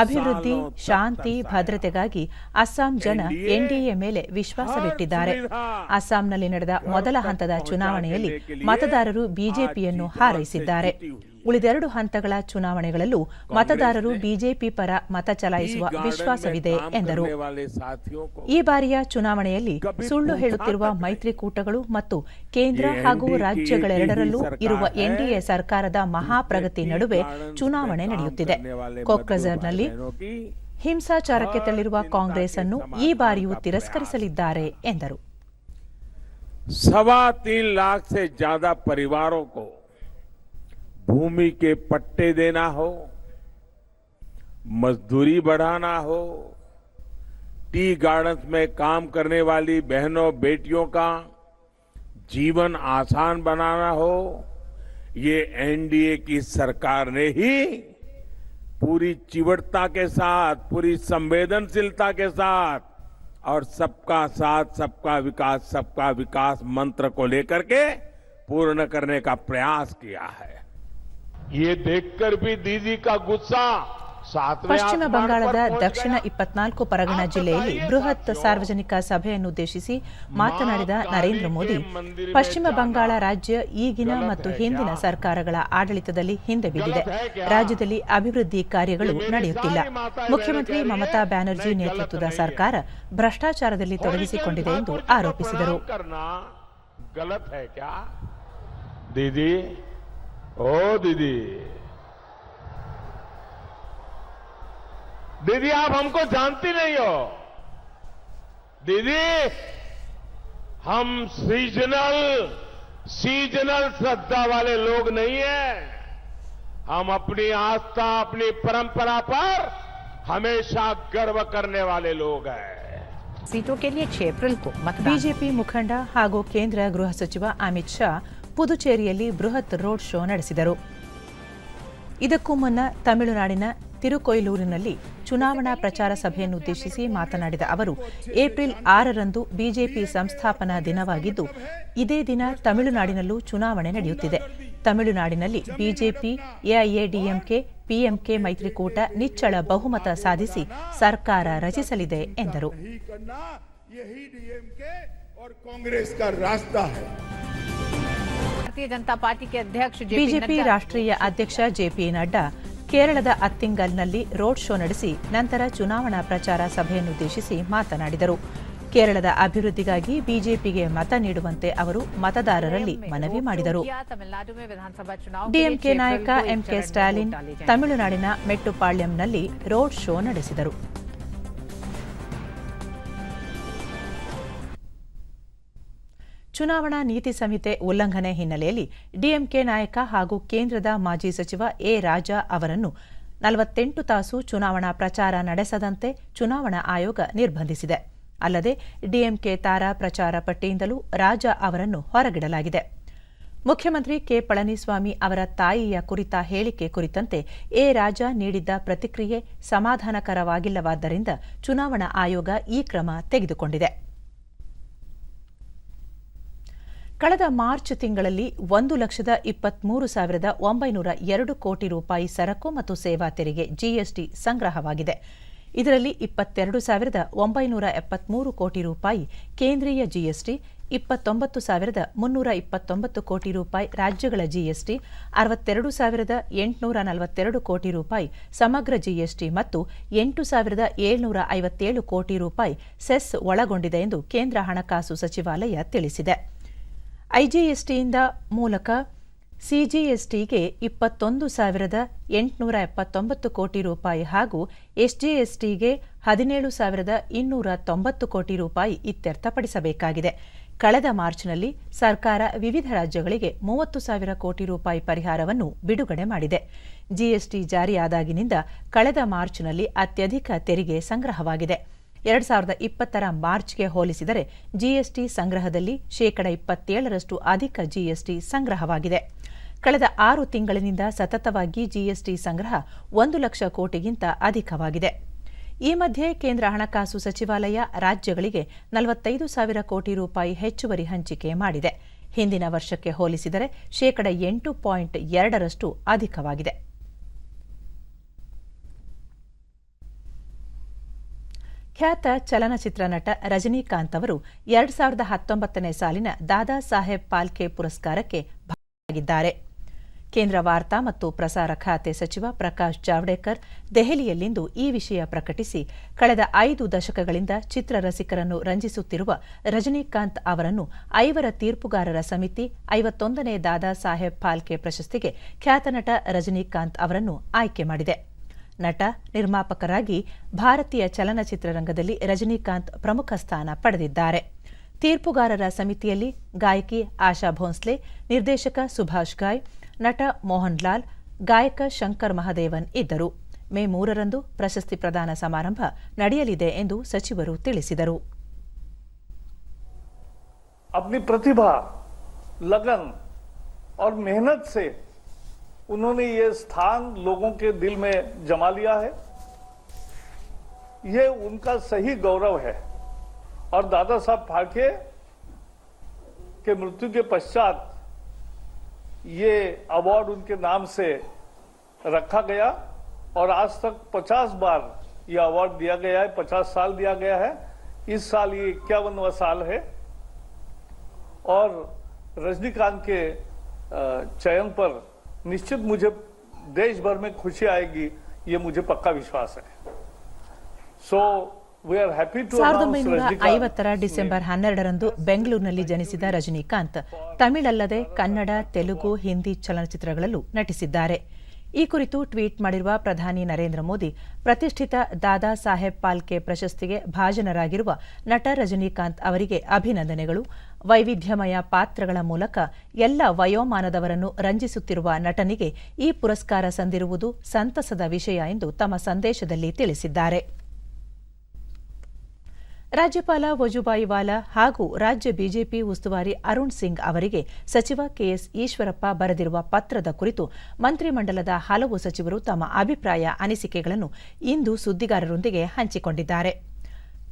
ಅಭಿವೃದ್ಧಿ, ಶಾಂತಿ, ಭದ್ರತೆಗಾಗಿ ಅಸ್ಸಾಂ ಜನ ಎನ್ಡಿಎ ಮೇಲೆ ವಿಶ್ವಾಸವಿಟ್ಟಿದ್ದಾರೆ. ಅಸ್ಸಾಂನಲ್ಲಿ ನಡೆದ ಮೊದಲ ಹಂತದ ಚುನಾವಣೆಯಲ್ಲಿ ಮತದಾರರು ಬಿಜೆಪಿಯನ್ನು ಹಾರೈಸಿದ್ದಾರೆ. ಉಳಿದೆರಡು ಹಂತಗಳ ಚುನಾವಣೆಗಳಲ್ಲೂ ಮತದಾರರು ಬಿಜೆಪಿ ಪರ ಮತ ಚಲಾಯಿಸುವ ವಿಶ್ವಾಸವಿದೆ ಎಂದರು. ಈ ಬಾರಿಯ ಚುನಾವಣೆಯಲ್ಲಿ ಸುಳ್ಳು ಹೇಳುತ್ತಿರುವ ಮೈತ್ರಿಕೂಟಗಳು ಮತ್ತು ಕೇಂದ್ರ ಹಾಗೂ ರಾಜ್ಯಗಳೆರಡರಲ್ಲೂ ಇರುವ ಎನ್ಡಿಎ ಸರ್ಕಾರದ ಮಹಾಪ್ರಗತಿ ನಡುವೆ ಚುನಾವಣೆ ನಡೆಯುತ್ತಿದೆ. ಕೋಕ್ರಜಾರ್ನಲ್ಲಿ ಹಿಂಸಾಚಾರಕ್ಕೆ ತಳ್ಳಿರುವ ಕಾಂಗ್ರೆಸ್ ಅನ್ನು ಈ ಬಾರಿಯೂ ತಿರಸ್ಕರಿಸಲಿದ್ದಾರೆ ಎಂದರು. 3.25 लाख से ज्यादा परिवारों को भूमि के पट्टे देना हो, मजदूरी बढ़ाना हो, टी गार्डन्स में काम करने वाली बहनों बेटियों का जीवन आसान बनाना हो, ये एनडीए की सरकार ने ही पूरी चिवटता के साथ, पूरी संवेदनशीलता के साथ और सबका साथ सबका विकास मंत्र को लेकर के पूर्ण करने का प्रयास किया है. ये देखकर भी दीदी का गुस्सा ಪಶ್ಚಿಮ ಬಂಗಾಳದ ದಕ್ಷಿಣ 24 ಪರಗಣ ಜಿಲ್ಲೆಯಲ್ಲಿ ಬೃಹತ್ ಸಾರ್ವಜನಿಕ ಸಭೆಯನ್ನುದ್ದೇಶಿಸಿ ಮಾತನಾಡಿದ ನರೇಂದ್ರ ಮೋದಿ, ಪಶ್ಚಿಮ ಬಂಗಾಳ ರಾಜ್ಯ ಈಗಿನ ಮತ್ತು ಹಿಂದಿನ ಸರ್ಕಾರಗಳ ಆಡಳಿತದಲ್ಲಿ ಹಿಂದೆ ಬಿದ್ದಿದೆ. ರಾಜ್ಯದಲ್ಲಿ ಅಭಿವೃದ್ಧಿ ಕಾರ್ಯಗಳು ನಡೆಯುತ್ತಿಲ್ಲ. ಮುಖ್ಯಮಂತ್ರಿ ಮಮತಾ ಬ್ಯಾನರ್ಜಿ ನೇತೃತ್ವದ ಸರ್ಕಾರ ಭ್ರಷ್ಟಾಚಾರದಲ್ಲಿ ತೊಡಗಿಸಿಕೊಂಡಿದೆ ಎಂದು ಆರೋಪಿಸಿದರು. दीदी आप हमको जानती नहीं हो. दीदी हम सीजनल श्रद्धा वाले लोग नहीं हैं. हम अपनी आस्था, अपनी परंपरा पर हमेशा गर्व करने वाले लोग हैं. सीटों के लिए 6 अप्रैल को ಬಿಜೆಪಿ ಮುಖಂಡ ಹಾಗೂ ಕೇಂದ್ರ ಗೃಹ ಸಚಿವ ಅಮಿತ್ ಶಾ ಪುದುಚೇರಿಯಲ್ಲಿ ಬೃಹತ್ ರೋಡ್ ಶೋ ನಡೆಸಿದರು. ಇದಕ್ಕೂ ಮುನ್ನ ತಮಿಳುನಾಡಿನ ತಿರುಕೊಯ್ಲೂರಿನಲ್ಲಿ ಚುನಾವಣಾ ಪ್ರಚಾರ ಸಭೆಯನ್ನುದ್ದೇಶಿಸಿ ಮಾತನಾಡಿದ ಅವರು, ಏಪ್ರಿಲ್ 6ರಂದು ಬಿಜೆಪಿ ಸಂಸ್ಥಾಪನಾ ದಿನವಾಗಿದ್ದು, ಇದೇ ದಿನ ತಮಿಳುನಾಡಿನಲ್ಲೂ ಚುನಾವಣೆ ನಡೆಯುತ್ತಿದೆ. ತಮಿಳುನಾಡಿನಲ್ಲಿ ಬಿಜೆಪಿ, ಎಐಎಡಿಎಂಕೆ, ಪಿಎಂಕೆ ಮೈತ್ರಿಕೂಟ ನಿಚ್ಚಳ ಬಹುಮತ ಸಾಧಿಸಿ ಸರ್ಕಾರ ರಚಿಸಲಿದೆ ಎಂದರು. ಬಿಜೆಪಿ ರಾಷ್ಟ್ರೀಯ ಅಧ್ಯಕ್ಷ ಜೆಪಿ ನಡ್ಡಾ ಕೇರಳದ ಅತ್ತಿಂಗಲ್ನಲ್ಲಿ ರೋಡ್ ಶೋ ನಡೆಸಿ ನಂತರ ಚುನಾವಣಾ ಪ್ರಚಾರ ಸಭೆಯನ್ನುದ್ದೇಶಿಸಿ ಮಾತನಾಡಿದರು. ಕೇರಳದ ಅಭಿವೃದ್ಧಿಗಾಗಿ ಬಿಜೆಪಿಗೆ ಮತ ನೀಡುವಂತೆ ಅವರು ಮತದಾರರಲ್ಲಿ ಮನವಿ ಮಾಡಿದರು. ಡಿಎಂಕೆ ನಾಯಕ ಎಂಕೆ ಸ್ಟಾಲಿನ್ ತಮಿಳುನಾಡಿನ ಮೆಟ್ಟುಪಾಳ್ಯಂನಲ್ಲಿ ರೋಡ್ ಶೋ ನಡೆಸಿದರು. ಚುನಾವಣಾ ನೀತಿ ಸಂಹಿತೆ ಉಲ್ಲಂಘನೆ ಹಿನ್ನೆಲೆಯಲ್ಲಿ ಡಿಎಂಕೆ ನಾಯಕ ಹಾಗೂ ಕೇಂದ್ರದ ಮಾಜಿ ಸಚಿವ ಎ ರಾಜಾ ಅವರನ್ನು 48 ತಾಸು ಚುನಾವಣಾ ಪ್ರಚಾರ ನಡೆಸದಂತೆ ಚುನಾವಣಾ ಆಯೋಗ ನಿರ್ಬಂಧಿಸಿದೆ. ಅಲ್ಲದೆ ಡಿಎಂಕೆ ತಾರಾ ಪ್ರಚಾರ ಪಟ್ಟಿಯಿಂದಲೂ ರಾಜಾ ಅವರನ್ನು ಹೊರಗಿಡಲಾಗಿದೆ. ಮುಖ್ಯಮಂತ್ರಿ ಕೆ ಪಳನಿಸ್ವಾಮಿ ಅವರ ತಾಯಿಯ ಕುರಿತ ಹೇಳಿಕೆ ಕುರಿತಂತೆ ಎ ರಾಜಾ ನೀಡಿದ್ದ ಪ್ರತಿಕ್ರಿಯೆ ಸಮಾಧಾನಕರವಾಗಿಲ್ಲವಾದ್ದರಿಂದ ಚುನಾವಣಾ ಆಯೋಗ ಈ ಕ್ರಮ ತೆಗೆದುಕೊಂಡಿದೆ. ಕಳೆದ ಮಾರ್ಚ್ ತಿಂಗಳಲ್ಲಿ 1,23,902 ಕೋಟಿ ರೂಪಾಯಿ ಸರಕು ಮತ್ತು ಸೇವಾ ತೆರಿಗೆ ಜಿಎಸ್ಟಿ ಸಂಗ್ರಹವಾಗಿದೆ. ಇದರಲ್ಲಿ 22,973 ಕೋಟಿ ರೂಪಾಯಿ ಕೇಂದ್ರೀಯ ಜಿಎಸ್ಟಿ, 29,329 ಕೋಟಿ ರೂಪಾಯಿ ರಾಜ್ಯಗಳ ಜಿಎಸ್ಟಿ, 62,842 ಕೋಟಿ ರೂಪಾಯಿ ಸಮಗ್ರ ಜಿಎಸ್ಟಿ ಮತ್ತು 8,757 ಕೋಟಿ ರೂಪಾಯಿ ಸೆಸ್ ಒಳಗೊಂಡಿದೆ ಎಂದು ಕೇಂದ್ರ ಹಣಕಾಸು ಸಚಿವಾಲಯ ತಿಳಿಸಿದೆ. ಐಜಿಎಸ್ಟಿಯಿಂದ ಮೂಲಕ ಸಿಜಿಎಸ್ಟಿಗೆ 21,879 ಕೋಟಿ ರೂಪಾಯಿ ಹಾಗೂ ಎಸ್ಜಿಎಸ್ಟಿಗೆ 17,290 ಕೋಟಿ ರೂಪಾಯಿ ಇತ್ಯರ್ಥಪಡಿಸಬೇಕಾಗಿದೆ. ಕಳೆದ ಮಾರ್ಚ್ನಲ್ಲಿ ಸರ್ಕಾರ ವಿವಿಧ ರಾಜ್ಯಗಳಿಗೆ 30,000 ಕೋಟಿ ರೂಪಾಯಿ ಪರಿಹಾರವನ್ನು ಬಿಡುಗಡೆ ಮಾಡಿದೆ. ಜಿಎಸ್ಟಿ ಜಾರಿಯಾದಾಗಿನಿಂದ ಕಳೆದ ಮಾರ್ಚ್ನಲ್ಲಿ ಅತ್ಯಧಿಕ ತೆರಿಗೆ ಸಂಗ್ರಹವಾಗಿದೆ. 2020ರ ಮಾರ್ಚ್ಗೆ ಹೋಲಿಸಿದರೆ ಜಿಎಸ್ಟಿ ಸಂಗ್ರಹದಲ್ಲಿ 27% ಅಧಿಕ ಜಿಎಸ್ಟಿ ಸಂಗ್ರಹವಾಗಿದೆ. ಕಳೆದ 6 ತಿಂಗಳಿನಿಂದ ಸತತವಾಗಿ ಜಿಎಸ್ಟಿ ಸಂಗ್ರಹ 1 ಲಕ್ಷ ಕೋಟಿಗಿಂತ ಅಧಿಕವಾಗಿದೆ. ಈ ಮಧ್ಯೆ ಕೇಂದ್ರ ಹಣಕಾಸು ಸಚಿವಾಲಯ ರಾಜ್ಯಗಳಿಗೆ 45,000 ಕೋಟಿ ರೂಪಾಯಿ ಹೆಚ್ಚುವರಿ ಹಂಚಿಕೆ ಮಾಡಿದೆ. ಹಿಂದಿನ ವರ್ಷಕ್ಕೆ ಹೋಲಿಸಿದರೆ 8.2% ಅಧಿಕವಾಗಿದೆ. ಖ್ಯಾತ ಚಲನಚಿತ್ರ ನಟ ರಜನಿಕಾಂತ್ ಅವರು 2019ನೇ ಸಾಲಿನ ದಾದಾ ಸಾಹೇಬ್ ಫಾಲ್ಕೆ ಪುರಸ್ಕಾರಕ್ಕೆ ಭಾಜನರಾಗಿದ್ದಾರೆ. ಕೇಂದ್ರ ವಾರ್ತಾ ಮತ್ತು ಪ್ರಸಾರ ಖಾತೆ ಸಚಿವ ಪ್ರಕಾಶ್ ಜಾವಡೇಕರ್ ದೆಹಲಿಯಲ್ಲಿಂದು ಈ ವಿಷಯ ಪ್ರಕಟಿಸಿ, ಕಳೆದ 5 ದಶಕಗಳಿಂದ ಚಿತ್ರರಸಿಕರನ್ನು ರಂಜಿಸುತ್ತಿರುವ ರಜನಿಕಾಂತ್ ಅವರನ್ನು 5 ತೀರ್ಪುಗಾರರ ಸಮಿತಿ 51ನೇ ದಾದಾ ಸಾಹೇಬ್ ಫಾಲ್ಕೆ ಪ್ರಶಸ್ತಿಗೆ ಖ್ಯಾತ ನಟ ರಜನಿಕಾಂತ್ ಅವರನ್ನು ಆಯ್ಕೆ ಮಾಡಿದೆ. ನಟ, ನಿರ್ಮಾಪಕರಾಗಿ ಭಾರತೀಯ ಚಲನಚಿತ್ರರಂಗದಲ್ಲಿ ರಜನಿಕಾಂತ್ ಪ್ರಮುಖ ಸ್ಥಾನ ಪಡೆದಿದ್ದಾರೆ. ತೀರ್ಪುಗಾರರ ಸಮಿತಿಯಲ್ಲಿ ಗಾಯಕಿ ಆಶಾ ಭೋನ್ಸ್ಲೆ, ನಿರ್ದೇಶಕ ಸುಭಾಷ್ ಘಾಯ್, ನಟ ಮೋಹನ್ ಲಾಲ್, ಗಾಯಕ ಶಂಕರ್ ಮಹದೇವನ್ ಇದ್ದರು. ಮೇ 3ರಂದು ಪ್ರಶಸ್ತಿ ಪ್ರದಾನ ಸಮಾರಂಭ ನಡೆಯಲಿದೆ ಎಂದು ಸಚಿವರು ತಿಳಿಸಿದರು. अपनी प्रतिभा, लगन और मेहनत से उन्होंने ये स्थान लोगों के दिल में जमा लिया है. ये उनका सही गौरव है. और दादा साहब फाल्के के मृत्यु के पश्चात ये अवार्ड उनके नाम से रखा गया और आज तक 50 बार ये अवार्ड दिया गया है. 50 साल दिया गया है. इस साल ये 51वां साल है. और रजनीकांत के चयन पर निश्चित मुझे देश भर में खुशी आएगी, ये मुझे पक्का विश्वास है. So we are happy to announce 1950ರ ಡಿಸೆಂಬರ್ 12ರಂದು ಬೆಂಗಳೂರಿನಲ್ಲಿ ಜನಿಸಿದ ರಜನಿಕಾಂತ್ ತಮಿಳಲ್ಲದೆ ಕನ್ನಡ, ತೆಲುಗು, ಹಿಂದಿ ಚಲನಚಿತ್ರಗಳಲ್ಲೂ ನಟಿಸಿದ್ದಾರೆ. ಈ ಕುರಿತು ಟ್ವೀಟ್ ಮಾಡಿರುವ ಪ್ರಧಾನಿ ನರೇಂದ್ರ ಮೋದಿ, ಪ್ರತಿಷ್ಠಿತ ದಾದಾ ಸಾಹೇಬ್ ಫಾಲ್ಕೆ ಪ್ರಶಸ್ತಿಗೆ ಭಾಜನರಾಗಿರುವ ನಟ ರಜನಿಕಾಂತ್ ಅವರಿಗೆ ಅಭಿನಂದನೆಗಳು. ವೈವಿಧ್ಯಮಯ ಪಾತ್ರಗಳ ಮೂಲಕ ಎಲ್ಲ ವಯೋಮಾನದವರನ್ನು ರಂಜಿಸುತ್ತಿರುವ ನಟನಿಗೆ ಈ ಪುರಸ್ಕಾರ ಸಂದಿರುವುದು ಸಂತಸದ ವಿಷಯ ಎಂದು ತಮ್ಮ ಸಂದೇಶದಲ್ಲಿ ತಿಳಿಸಿದ್ದಾರೆ. ರಾಜ್ಯಪಾಲ ವಜುಭಾಯಿ ವಾಲಾ ಹಾಗೂ ರಾಜ್ಯ ಬಿಜೆಪಿ ಉಸ್ತುವಾರಿ ಅರುಣ್ ಸಿಂಗ್ ಅವರಿಗೆ ಸಚಿವ ಕೆಎಸ್ ಈಶ್ವರಪ್ಪ ಬರೆದಿರುವ ಪತ್ರದ ಕುರಿತು ಮಂತ್ರಿಮಂಡಲದ ಹಲವು ಸಚಿವರು ತಮ್ಮ ಅಭಿಪ್ರಾಯ, ಅನಿಸಿಕೆಗಳನ್ನು ಇಂದು ಸುದ್ದಿಗಾರರೊಂದಿಗೆ ಹಂಚಿಕೊಂಡಿದ್ದಾರೆ.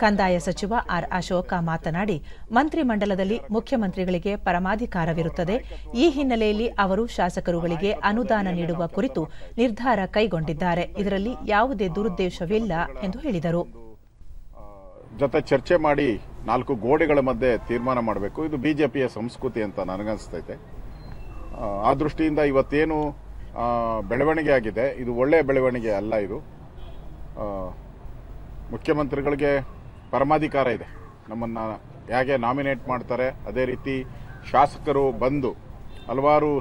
ಕಂದಾಯ ಸಚಿವ ಆರ್ ಅಶೋಕ ಮಾತನಾಡಿ, ಮಂತ್ರಿಮಂಡಲದಲ್ಲಿ ಮುಖ್ಯಮಂತ್ರಿಗಳಿಗೆ ಪರಮಾಧಿಕಾರವಿರುತ್ತದೆ. ಈ ಹಿನ್ನೆಲೆಯಲ್ಲಿ ಅವರು ಶಾಸಕರುಗಳಿಗೆ ಅನುದಾನ ನೀಡುವ ಕುರಿತು ನಿರ್ಧಾರ ಕೈಗೊಂಡಿದ್ದಾರೆ. ಇದರಲ್ಲಿ ಯಾವುದೇ ದುರುದ್ದೇಶವಿಲ್ಲ ಎಂದು ಹೇಳಿದರು. ಜೊತೆ ಚರ್ಚೆ ಮಾಡಿ 4 ಗೋಡೆಗಳ ಮಧ್ಯೆ ತೀರ್ಮಾನ ಮಾಡಬೇಕು. ಇದು ಬಿಜೆಪಿಯ ಸಂಸ್ಕೃತಿ ಅಂತ ನನಗನ್ನಿಸ್ತೈತೆ. ಆ ದೃಷ್ಟಿಯಿಂದ ಇವತ್ತೇನು ಬೆಳವಣಿಗೆ ಆಗಿದೆ, ಇದು ಒಳ್ಳೆಯ ಬೆಳವಣಿಗೆ ಅಲ್ಲ. ಇದು ಮುಖ್ಯಮಂತ್ರಿಗಳಿಗೆ ಪರಮಾಧಿಕಾರ ಇದೆ. ನಮ್ಮನ್ನು ಹೇಗೆ ನಾಮಿನೇಟ್ ಮಾಡ್ತಾರೆ ಅದೇ ರೀತಿ ಶಾಸಕರು ಬಂದು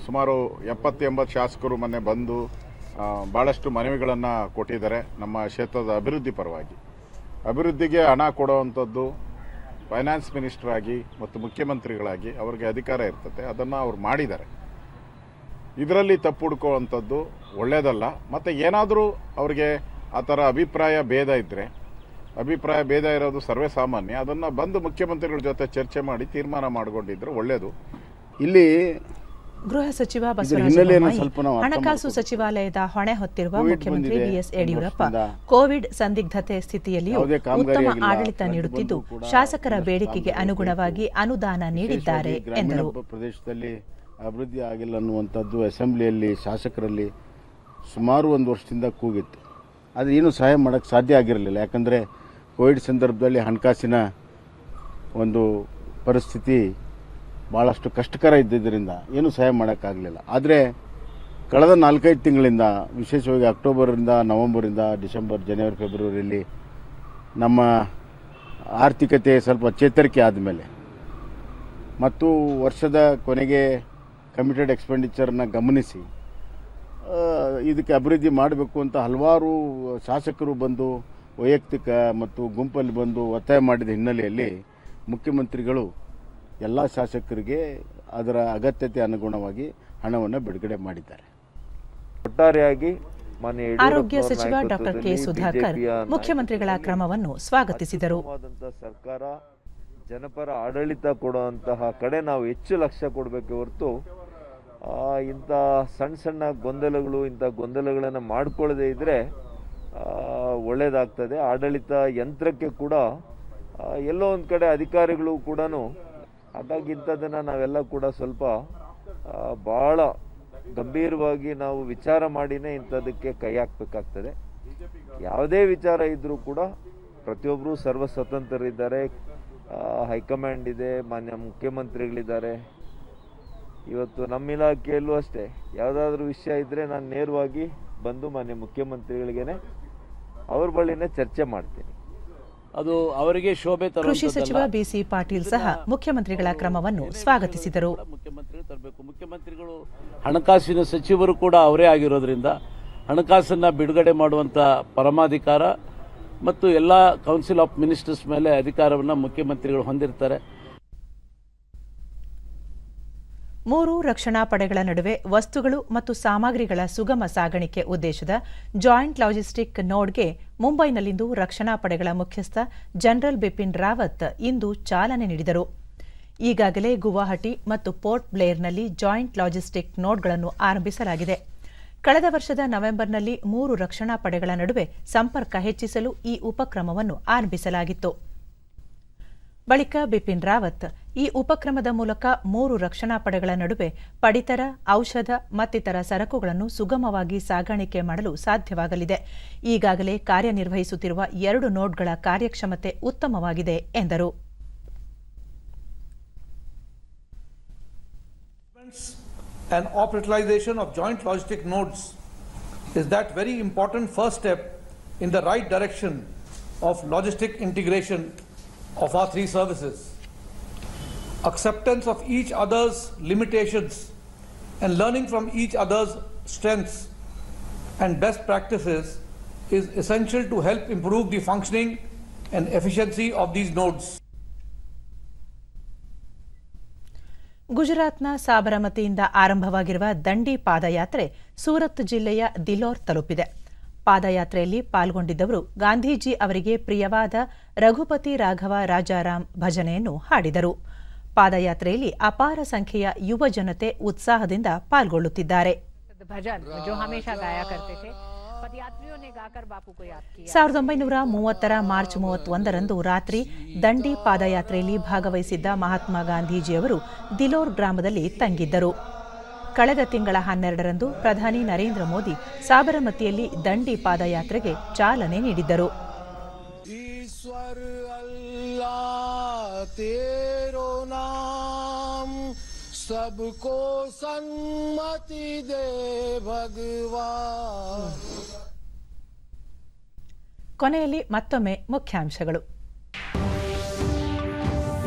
ಸುಮಾರು 70-80 ಶಾಸಕರು ಮೊನ್ನೆ ಬಂದು ಭಾಳಷ್ಟು ಮನವಿಗಳನ್ನು ಕೊಟ್ಟಿದ್ದಾರೆ ನಮ್ಮ ಕ್ಷೇತ್ರದ ಅಭಿವೃದ್ಧಿ ಪರವಾಗಿ. ಅಭಿವೃದ್ಧಿಗೆ ಹಣ ಕೊಡುವಂಥದ್ದು ಫೈನಾನ್ಸ್ ಮಿನಿಸ್ಟರ್ ಆಗಿ ಮತ್ತು ಮುಖ್ಯಮಂತ್ರಿಗಳಾಗಿ ಅವರಿಗೆ ಅಧಿಕಾರ ಇರ್ತದೆ. ಅದನ್ನು ಅವ್ರು ಮಾಡಿದ್ದಾರೆ. ಇದರಲ್ಲಿ ತಪ್ಪು ಹುಡ್ಕೋವಂಥದ್ದು ಒಳ್ಳೆಯದಲ್ಲ. ಮತ್ತು ಏನಾದರೂ ಅವರಿಗೆ ಆ ಥರ ಅಭಿಪ್ರಾಯ ಭೇದ ಇದ್ದರೆ, ಅಭಿಪ್ರಾಯ ಭೇದ ಇರೋದು ಸರ್ವೇ ಸಾಮಾನ್ಯ, ಅದನ್ನು ಬಂದು ಮುಖ್ಯಮಂತ್ರಿಗಳ ಜೊತೆ ಚರ್ಚೆ ಮಾಡಿ ತೀರ್ಮಾನ ಮಾಡಿಕೊಂಡಿದ್ರೆ ಒಳ್ಳೆಯದು. ಇಲ್ಲಿ ಗೃಹ ಸಚಿವ ಬಸವರಾಜ ಹಣಕಾಸು ಸಚಿವಾಲಯದ ಹೊಣೆ ಹೊತ್ತಿರುವ ಮುಖ್ಯಮಂತ್ರಿ ಬಿಎಸ್ ಯಡಿಯೂರಪ್ಪ ಕೋವಿಡ್ ಸಂದಿಗ್ಧತೆ ಸ್ಥಿತಿಯಲ್ಲಿಯೂ ಉತ್ತಮ ಆಡಳಿತ ನೀಡುತ್ತಿದ್ದು ಶಾಸಕರ ಬೇಡಿಕೆಗೆ ಅನುಗುಣವಾಗಿ ಅನುದಾನ ನೀಡಿದ್ದಾರೆ ಎಂದರು. ಪ್ರದೇಶದಲ್ಲಿ ಅಭಿವೃದ್ಧಿ ಆಗಿಲ್ಲ ಅನ್ನುವಂಥದ್ದು ಅಸೆಂಬ್ಲಿಯಲ್ಲಿ ಶಾಸಕರಲ್ಲಿ ಸುಮಾರು 1 ವರ್ಷದಿಂದ ಕೂಗಿತ್ತು. ಆದರೆ ಏನೂ ಸಹಾಯ ಮಾಡೋಕ್ಕೆ ಸಾಧ್ಯ ಆಗಿರಲಿಲ್ಲ. ಯಾಕಂದರೆ ಕೋವಿಡ್ ಸಂದರ್ಭದಲ್ಲಿ ಹಣಕಾಸಿನ ಒಂದು ಪರಿಸ್ಥಿತಿ ಭಾಳಷ್ಟು ಕಷ್ಟಕರ ಇದ್ದಿದ್ದರಿಂದ ಏನೂ ಸಹಾಯ ಮಾಡೋಕ್ಕಾಗಲಿಲ್ಲ. ಆದರೆ ಕಳೆದ 4-5 ತಿಂಗಳಿಂದ, ವಿಶೇಷವಾಗಿ ಅಕ್ಟೋಬರಿಂದ, ನವಂಬರಿಂದ, ಡಿಸೆಂಬರ್, ಜನವರಿ, ಫೆಬ್ರವರಿಯಲ್ಲಿ ನಮ್ಮ ಆರ್ಥಿಕತೆ ಸ್ವಲ್ಪ ಚೇತರಿಕೆ ಆದಮೇಲೆ ಮತ್ತು ವರ್ಷದ ಕೊನೆಗೆ ಕಮಿಟೆಡ್ ಎಕ್ಸ್ಪೆಂಡಿಚರ್ನ ಗಮನಿಸಿ ಇದಕ್ಕೆ ಅಭಿವೃದ್ಧಿ ಮಾಡಬೇಕು ಅಂತ ಹಲವಾರು ಶಾಸಕರು ಬಂದು ವೈಯಕ್ತಿಕ ಮತ್ತು ಗುಂಪಲ್ಲಿ ಬಂದು ಒತ್ತಾಯ ಮಾಡಿದ ಹಿನ್ನೆಲೆಯಲ್ಲಿ ಮುಖ್ಯಮಂತ್ರಿಗಳು ಎಲ್ಲ ಶಾಸಕರಿಗೆ ಅದರ ಅಗತ್ಯತೆ ಅನುಗುಣವಾಗಿ ಹಣವನ್ನು ಬಿಡುಗಡೆ ಮಾಡಿದ್ದಾರೆ. ಒಟ್ಟಾರೆಯಾಗಿ ಆರೋಗ್ಯ ಸಚಿವ ಡಾಕ್ಟರ್ ಕೆ ಸುಧಾಕರ್ ಮುಖ್ಯಮಂತ್ರಿಗಳ ಕ್ರಮವನ್ನು ಸ್ವಾಗತಿಸಿದರು. ಸರ್ಕಾರ ಜನಪರ ಆಡಳಿತ ಕೊಡುವಂತಹ ಕಡೆ ನಾವು ಹೆಚ್ಚು ಲಕ್ಷ್ಯ ಕೊಡಬೇಕು ಹೊರತು ಇಂಥ ಸಣ್ಣ ಗೊಂದಲಗಳು, ಇಂಥ ಗೊಂದಲಗಳನ್ನು ಮಾಡಿಕೊಳ್ಳದೆ ಇದ್ದರೆ ಒಳ್ಳೆಯದಾಗ್ತದೆ. ಆಡಳಿತ ಯಂತ್ರಕ್ಕೆ ಕೂಡ ಎಲ್ಲೋ ಒಂದು ಕಡೆ ಅಧಿಕಾರಿಗಳು ಕೂಡ ಹಾಗಾಗಿ ಇಂಥದ್ದನ್ನು ನಾವೆಲ್ಲ ಕೂಡ ಸ್ವಲ್ಪ ಭಾಳ ಗಂಭೀರವಾಗಿ ನಾವು ವಿಚಾರ ಮಾಡಿನೇ ಇಂಥದಕ್ಕೆ ಕೈ ಹಾಕಬೇಕಾಗ್ತದೆ. ಯಾವುದೇ ವಿಚಾರ ಇದ್ದರೂ ಕೂಡ ಪ್ರತಿಯೊಬ್ಬರು ಸರ್ವ ಸ್ವತಂತ್ರರಿದ್ದಾರೆ. ಹೈಕಮಾಂಡ್ ಇದೆ, ಮಾನ್ಯ ಮುಖ್ಯಮಂತ್ರಿಗಳಿದ್ದಾರೆ. ಇವತ್ತು ನಮ್ಮ ಇಲಾಖೆಯಲ್ಲೂ ಅಷ್ಟೇ ಯಾವುದಾದ್ರೂ ವಿಷಯ ಇದ್ದರೆ ನಾನು ನೇರವಾಗಿ ಬಂದು ಮಾನ್ಯ ಮುಖ್ಯಮಂತ್ರಿಗಳಿಗೇನೆ ಅವ್ರ ಬಳಿನೇ ಚರ್ಚೆ ಮಾಡ್ತೀನಿ. ಅದು ಅವರಿಗೆ ಶೋಭೆ ಕೃಷಿ ಸಚಿವ ಬಿಸಿ ಪಾಟೀಲ್ ಸಹ ಮುಖ್ಯಮಂತ್ರಿಗಳ ಕ್ರಮವನ್ನು ಸ್ವಾಗತಿಸಿದರು. ಮುಖ್ಯಮಂತ್ರಿಗಳು ತರಬೇಕು. ಮುಖ್ಯಮಂತ್ರಿಗಳು ಹಣಕಾಸಿನ ಸಚಿವರು ಕೂಡ ಅವರೇ ಆಗಿರೋದ್ರಿಂದ ಹಣಕಾಸನ್ನು ಬಿಡುಗಡೆ ಮಾಡುವಂಥ ಪರಮಾಧಿಕಾರ ಮತ್ತು ಎಲ್ಲ ಕೌನ್ಸಿಲ್ ಆಫ್ ಮಿನಿಸ್ಟರ್ಸ್ ಮೇಲೆ ಅಧಿಕಾರವನ್ನು ಮುಖ್ಯಮಂತ್ರಿಗಳು ಹೊಂದಿರ್ತಾರೆ. 3 ರಕ್ಷಣಾ ಪಡೆಗಳ ನಡುವೆ ವಸ್ತುಗಳು ಮತ್ತು ಸಾಮಗ್ರಿಗಳ ಸುಗಮ ಸಾಗಾಣಿಕೆ ಉದ್ದೇಶದ ಜಾಯಿಂಟ್ ಲಾಜಿಸ್ಟಿಕ್ ನೋಡ್ಗೆ ಮುಂಬೈನಲ್ಲಿಂದು ರಕ್ಷಣಾ ಪಡೆಗಳ ಮುಖ್ಯಸ್ಥ ಜನರಲ್ ಬಿಪಿನ್ ರಾವತ್ ಇಂದು ಚಾಲನೆ ನೀಡಿದರು. ಈಗಾಗಲೇ ಗುವಾಹಟಿ ಮತ್ತು ಪೋರ್ಟ್ ಬ್ಲೇರ್ನಲ್ಲಿ ಜಾಯಿಂಟ್ ಲಾಜಿಸ್ಟಿಕ್ ನೋಡ್ಗಳನ್ನು ಆರಂಭಿಸಲಾಗಿದೆ. ಕಳೆದ ವರ್ಷದ ನವೆಂಬರ್ನಲ್ಲಿ 3 ರಕ್ಷಣಾ ಪಡೆಗಳ ನಡುವೆ ಸಂಪರ್ಕ ಹೆಚ್ಚಿಸಲು ಈ ಉಪಕ್ರಮವನ್ನು ಆರಂಭಿಸಲಾಗಿತ್ತು. ಬಳಿಕ ಬಿಪಿನ್ ರಾವತ್ ಈ ಉಪಕ್ರಮದ ಮೂಲಕ 3 ರಕ್ಷಣಾ ಪಡೆಗಳ ನಡುವೆ ಪಡಿತರ, ಔಷಧ ಮತ್ತಿತರ ಸರಕುಗಳನ್ನು ಸುಗಮವಾಗಿ ಸಾಗಾಣಿಕೆ ಮಾಡಲು ಸಾಧ್ಯವಾಗಲಿದೆ. ಈಗಾಗಲೇ ಕಾರ್ಯನಿರ್ವಹಿಸುತ್ತಿರುವ 2 ನೋಡ್ಗಳ ಕಾರ್ಯಕ್ಷಮತೆ ಉತ್ತಮವಾಗಿದೆ ಎಂದರು. And operationalization of joint logistic nodes is that very important first step in the right direction of logistic integration of our 3 services. Acceptance of each other's limitations and learning from each other's strengths and best practices is essential to help improve the functioning and efficiency of these nodes. ಗುಜರಾತ್ನ ಸಾಬರಮತಿಯಿಂದ ಆರಂಭವಾಗಿರುವ ದಂಡಿ ಪಾದಯಾತ್ರೆ ಸೂರತ್ ಜಿಲ್ಲೆಯ ದಿಲೋರ್ ತಲುಪಿದೆ. ಪಾದಯಾತ್ರೆಯಲ್ಲಿ ಪಾಲ್ಗೊಂಡಿದ್ದವರು ಗಾಂಧೀಜಿ ಅವರಿಗೆ ಪ್ರಿಯವಾದ ರಘುಪತಿ ರಾಘವ ರಾಜಾರಾಮ್ ಭಜನೆಯನ್ನು ಹಾಡಿದರು. ಪಾದಯಾತ್ರೆಯಲ್ಲಿ ಅಪಾರ ಸಂಖ್ಯೆಯ ಯುವ ಜನತೆ ಉತ್ಸಾಹದಿಂದ ಪಾಲ್ಗೊಳ್ಳುತ್ತಿದ್ದಾರೆ. 1930ರ ಮಾರ್ಚ್ 31ರಂದು ರಾತ್ರಿ ದಂಡಿ ಪಾದಯಾತ್ರೆಯಲ್ಲಿ ಭಾಗವಹಿಸಿದ್ದ ಮಹಾತ್ಮ ಗಾಂಧೀಜಿಯವರು ದಿಲೋರ್ ಗ್ರಾಮದಲ್ಲಿ ತಂಗಿದ್ದರು. ಕಳೆದ ತಿಂಗಳ 12ರಂದು ಪ್ರಧಾನಿ ನರೇಂದ್ರ ಮೋದಿ ಸಾಬರಮತಿಯಲ್ಲಿ ದಂಡಿ ಪಾದಯಾತ್ರೆಗೆ ಚಾಲನೆ ನೀಡಿದ್ದರು. ಕೊನೆಯಲ್ಲಿ ಮತ್ತೊಮ್ಮೆ ಮುಖ್ಯಾಂಶಗಳು.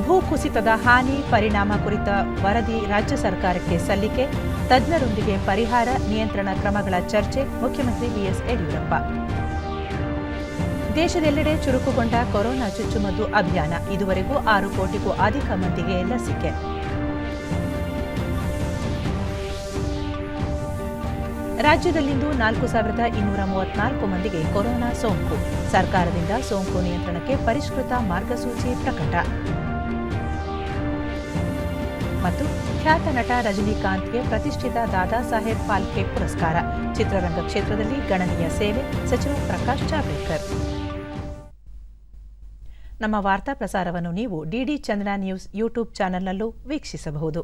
ಭೂಕುಸಿತದ ಹಾನಿ ಪರಿಣಾಮ ಕುರಿತ ವರದಿ ರಾಜ್ಯ ಸರ್ಕಾರಕ್ಕೆ ಸಲ್ಲಿಕೆ, ತಜ್ಞರೊಂದಿಗೆ ಪರಿಹಾರ ನಿಯಂತ್ರಣ ಕ್ರಮಗಳ ಚರ್ಚೆ, ಮುಖ್ಯಮಂತ್ರಿ ಬಿಎಸ್ ಯಡಿಯೂರಪ್ಪ. ದೇಶದೆಲ್ಲೆಡೆ ಚುರುಕುಗೊಂಡ ಕೊರೋನಾ ಚುಚ್ಚುಮದ್ದು ಅಭಿಯಾನ, ಇದುವರೆಗೂ 6 ಕೋಟಿಗೂ ಅಧಿಕ ಮಂದಿಗೆ ಲಸಿಕೆ. ರಾಜ್ಯದಲ್ಲಿಂದು 4234 ಮಂದಿಗೆ ಕೊರೋನಾ ಸೋಂಕು, ಸರ್ಕಾರದಿಂದ ಸೋಂಕು ನಿಯಂತ್ರಣಕ್ಕೆ ಪರಿಷ್ಕೃತ ಮಾರ್ಗಸೂಚಿ ಪ್ರಕಟ. ಮತ್ತು ಖ್ಯಾತ ನಟ ರಜನಿಕಾಂತ್ಗೆ ಪ್ರತಿಷ್ಠಿತ ದಾದಾ ಸಾಹೇಬ್ ಫಾಲ್ಕೆ ಪುರಸ್ಕಾರ, ಚಿತ್ರರಂಗ ಕ್ಷೇತ್ರದಲ್ಲಿ ಗಣನೀಯ ಸೇವೆ, ಸಚಿವ ಪ್ರಕಾಶ್ ಜಾವಡೇಕರ್. ನಮ್ಮ ವಾರ್ತಾ ಪ್ರಸಾರವನ್ನು ನೀವು ಡಿಡಿ ಚಂದನ ನ್ಯೂಸ್ ಯೂಟ್ಯೂಬ್ ಚಾನೆಲ್ನಲ್ಲೂ ವೀಕ್ಷಿಸಬಹುದು.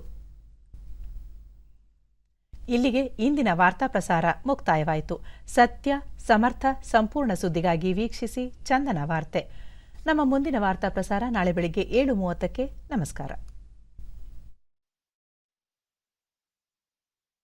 ಇಲ್ಲಿಗೆ ಇಂದಿನ ವಾರ್ತಾ ಪ್ರಸಾರ ಮುಕ್ತಾಯವಾಯಿತು. ಸತ್ಯ, ಸಮರ್ಥ, ಸಂಪೂರ್ಣ ಸುದ್ದಿಗಾಗಿ ವೀಕ್ಷಿಸಿ ಚಂದನ ವಾರ್ತೆ. ನಮ್ಮ ಮುಂದಿನ ವಾರ್ತಾ ಪ್ರಸಾರ ನಾಳೆ ಬೆಳಗ್ಗೆ 7:30ಕ್ಕೆ. ನಮಸ್ಕಾರ.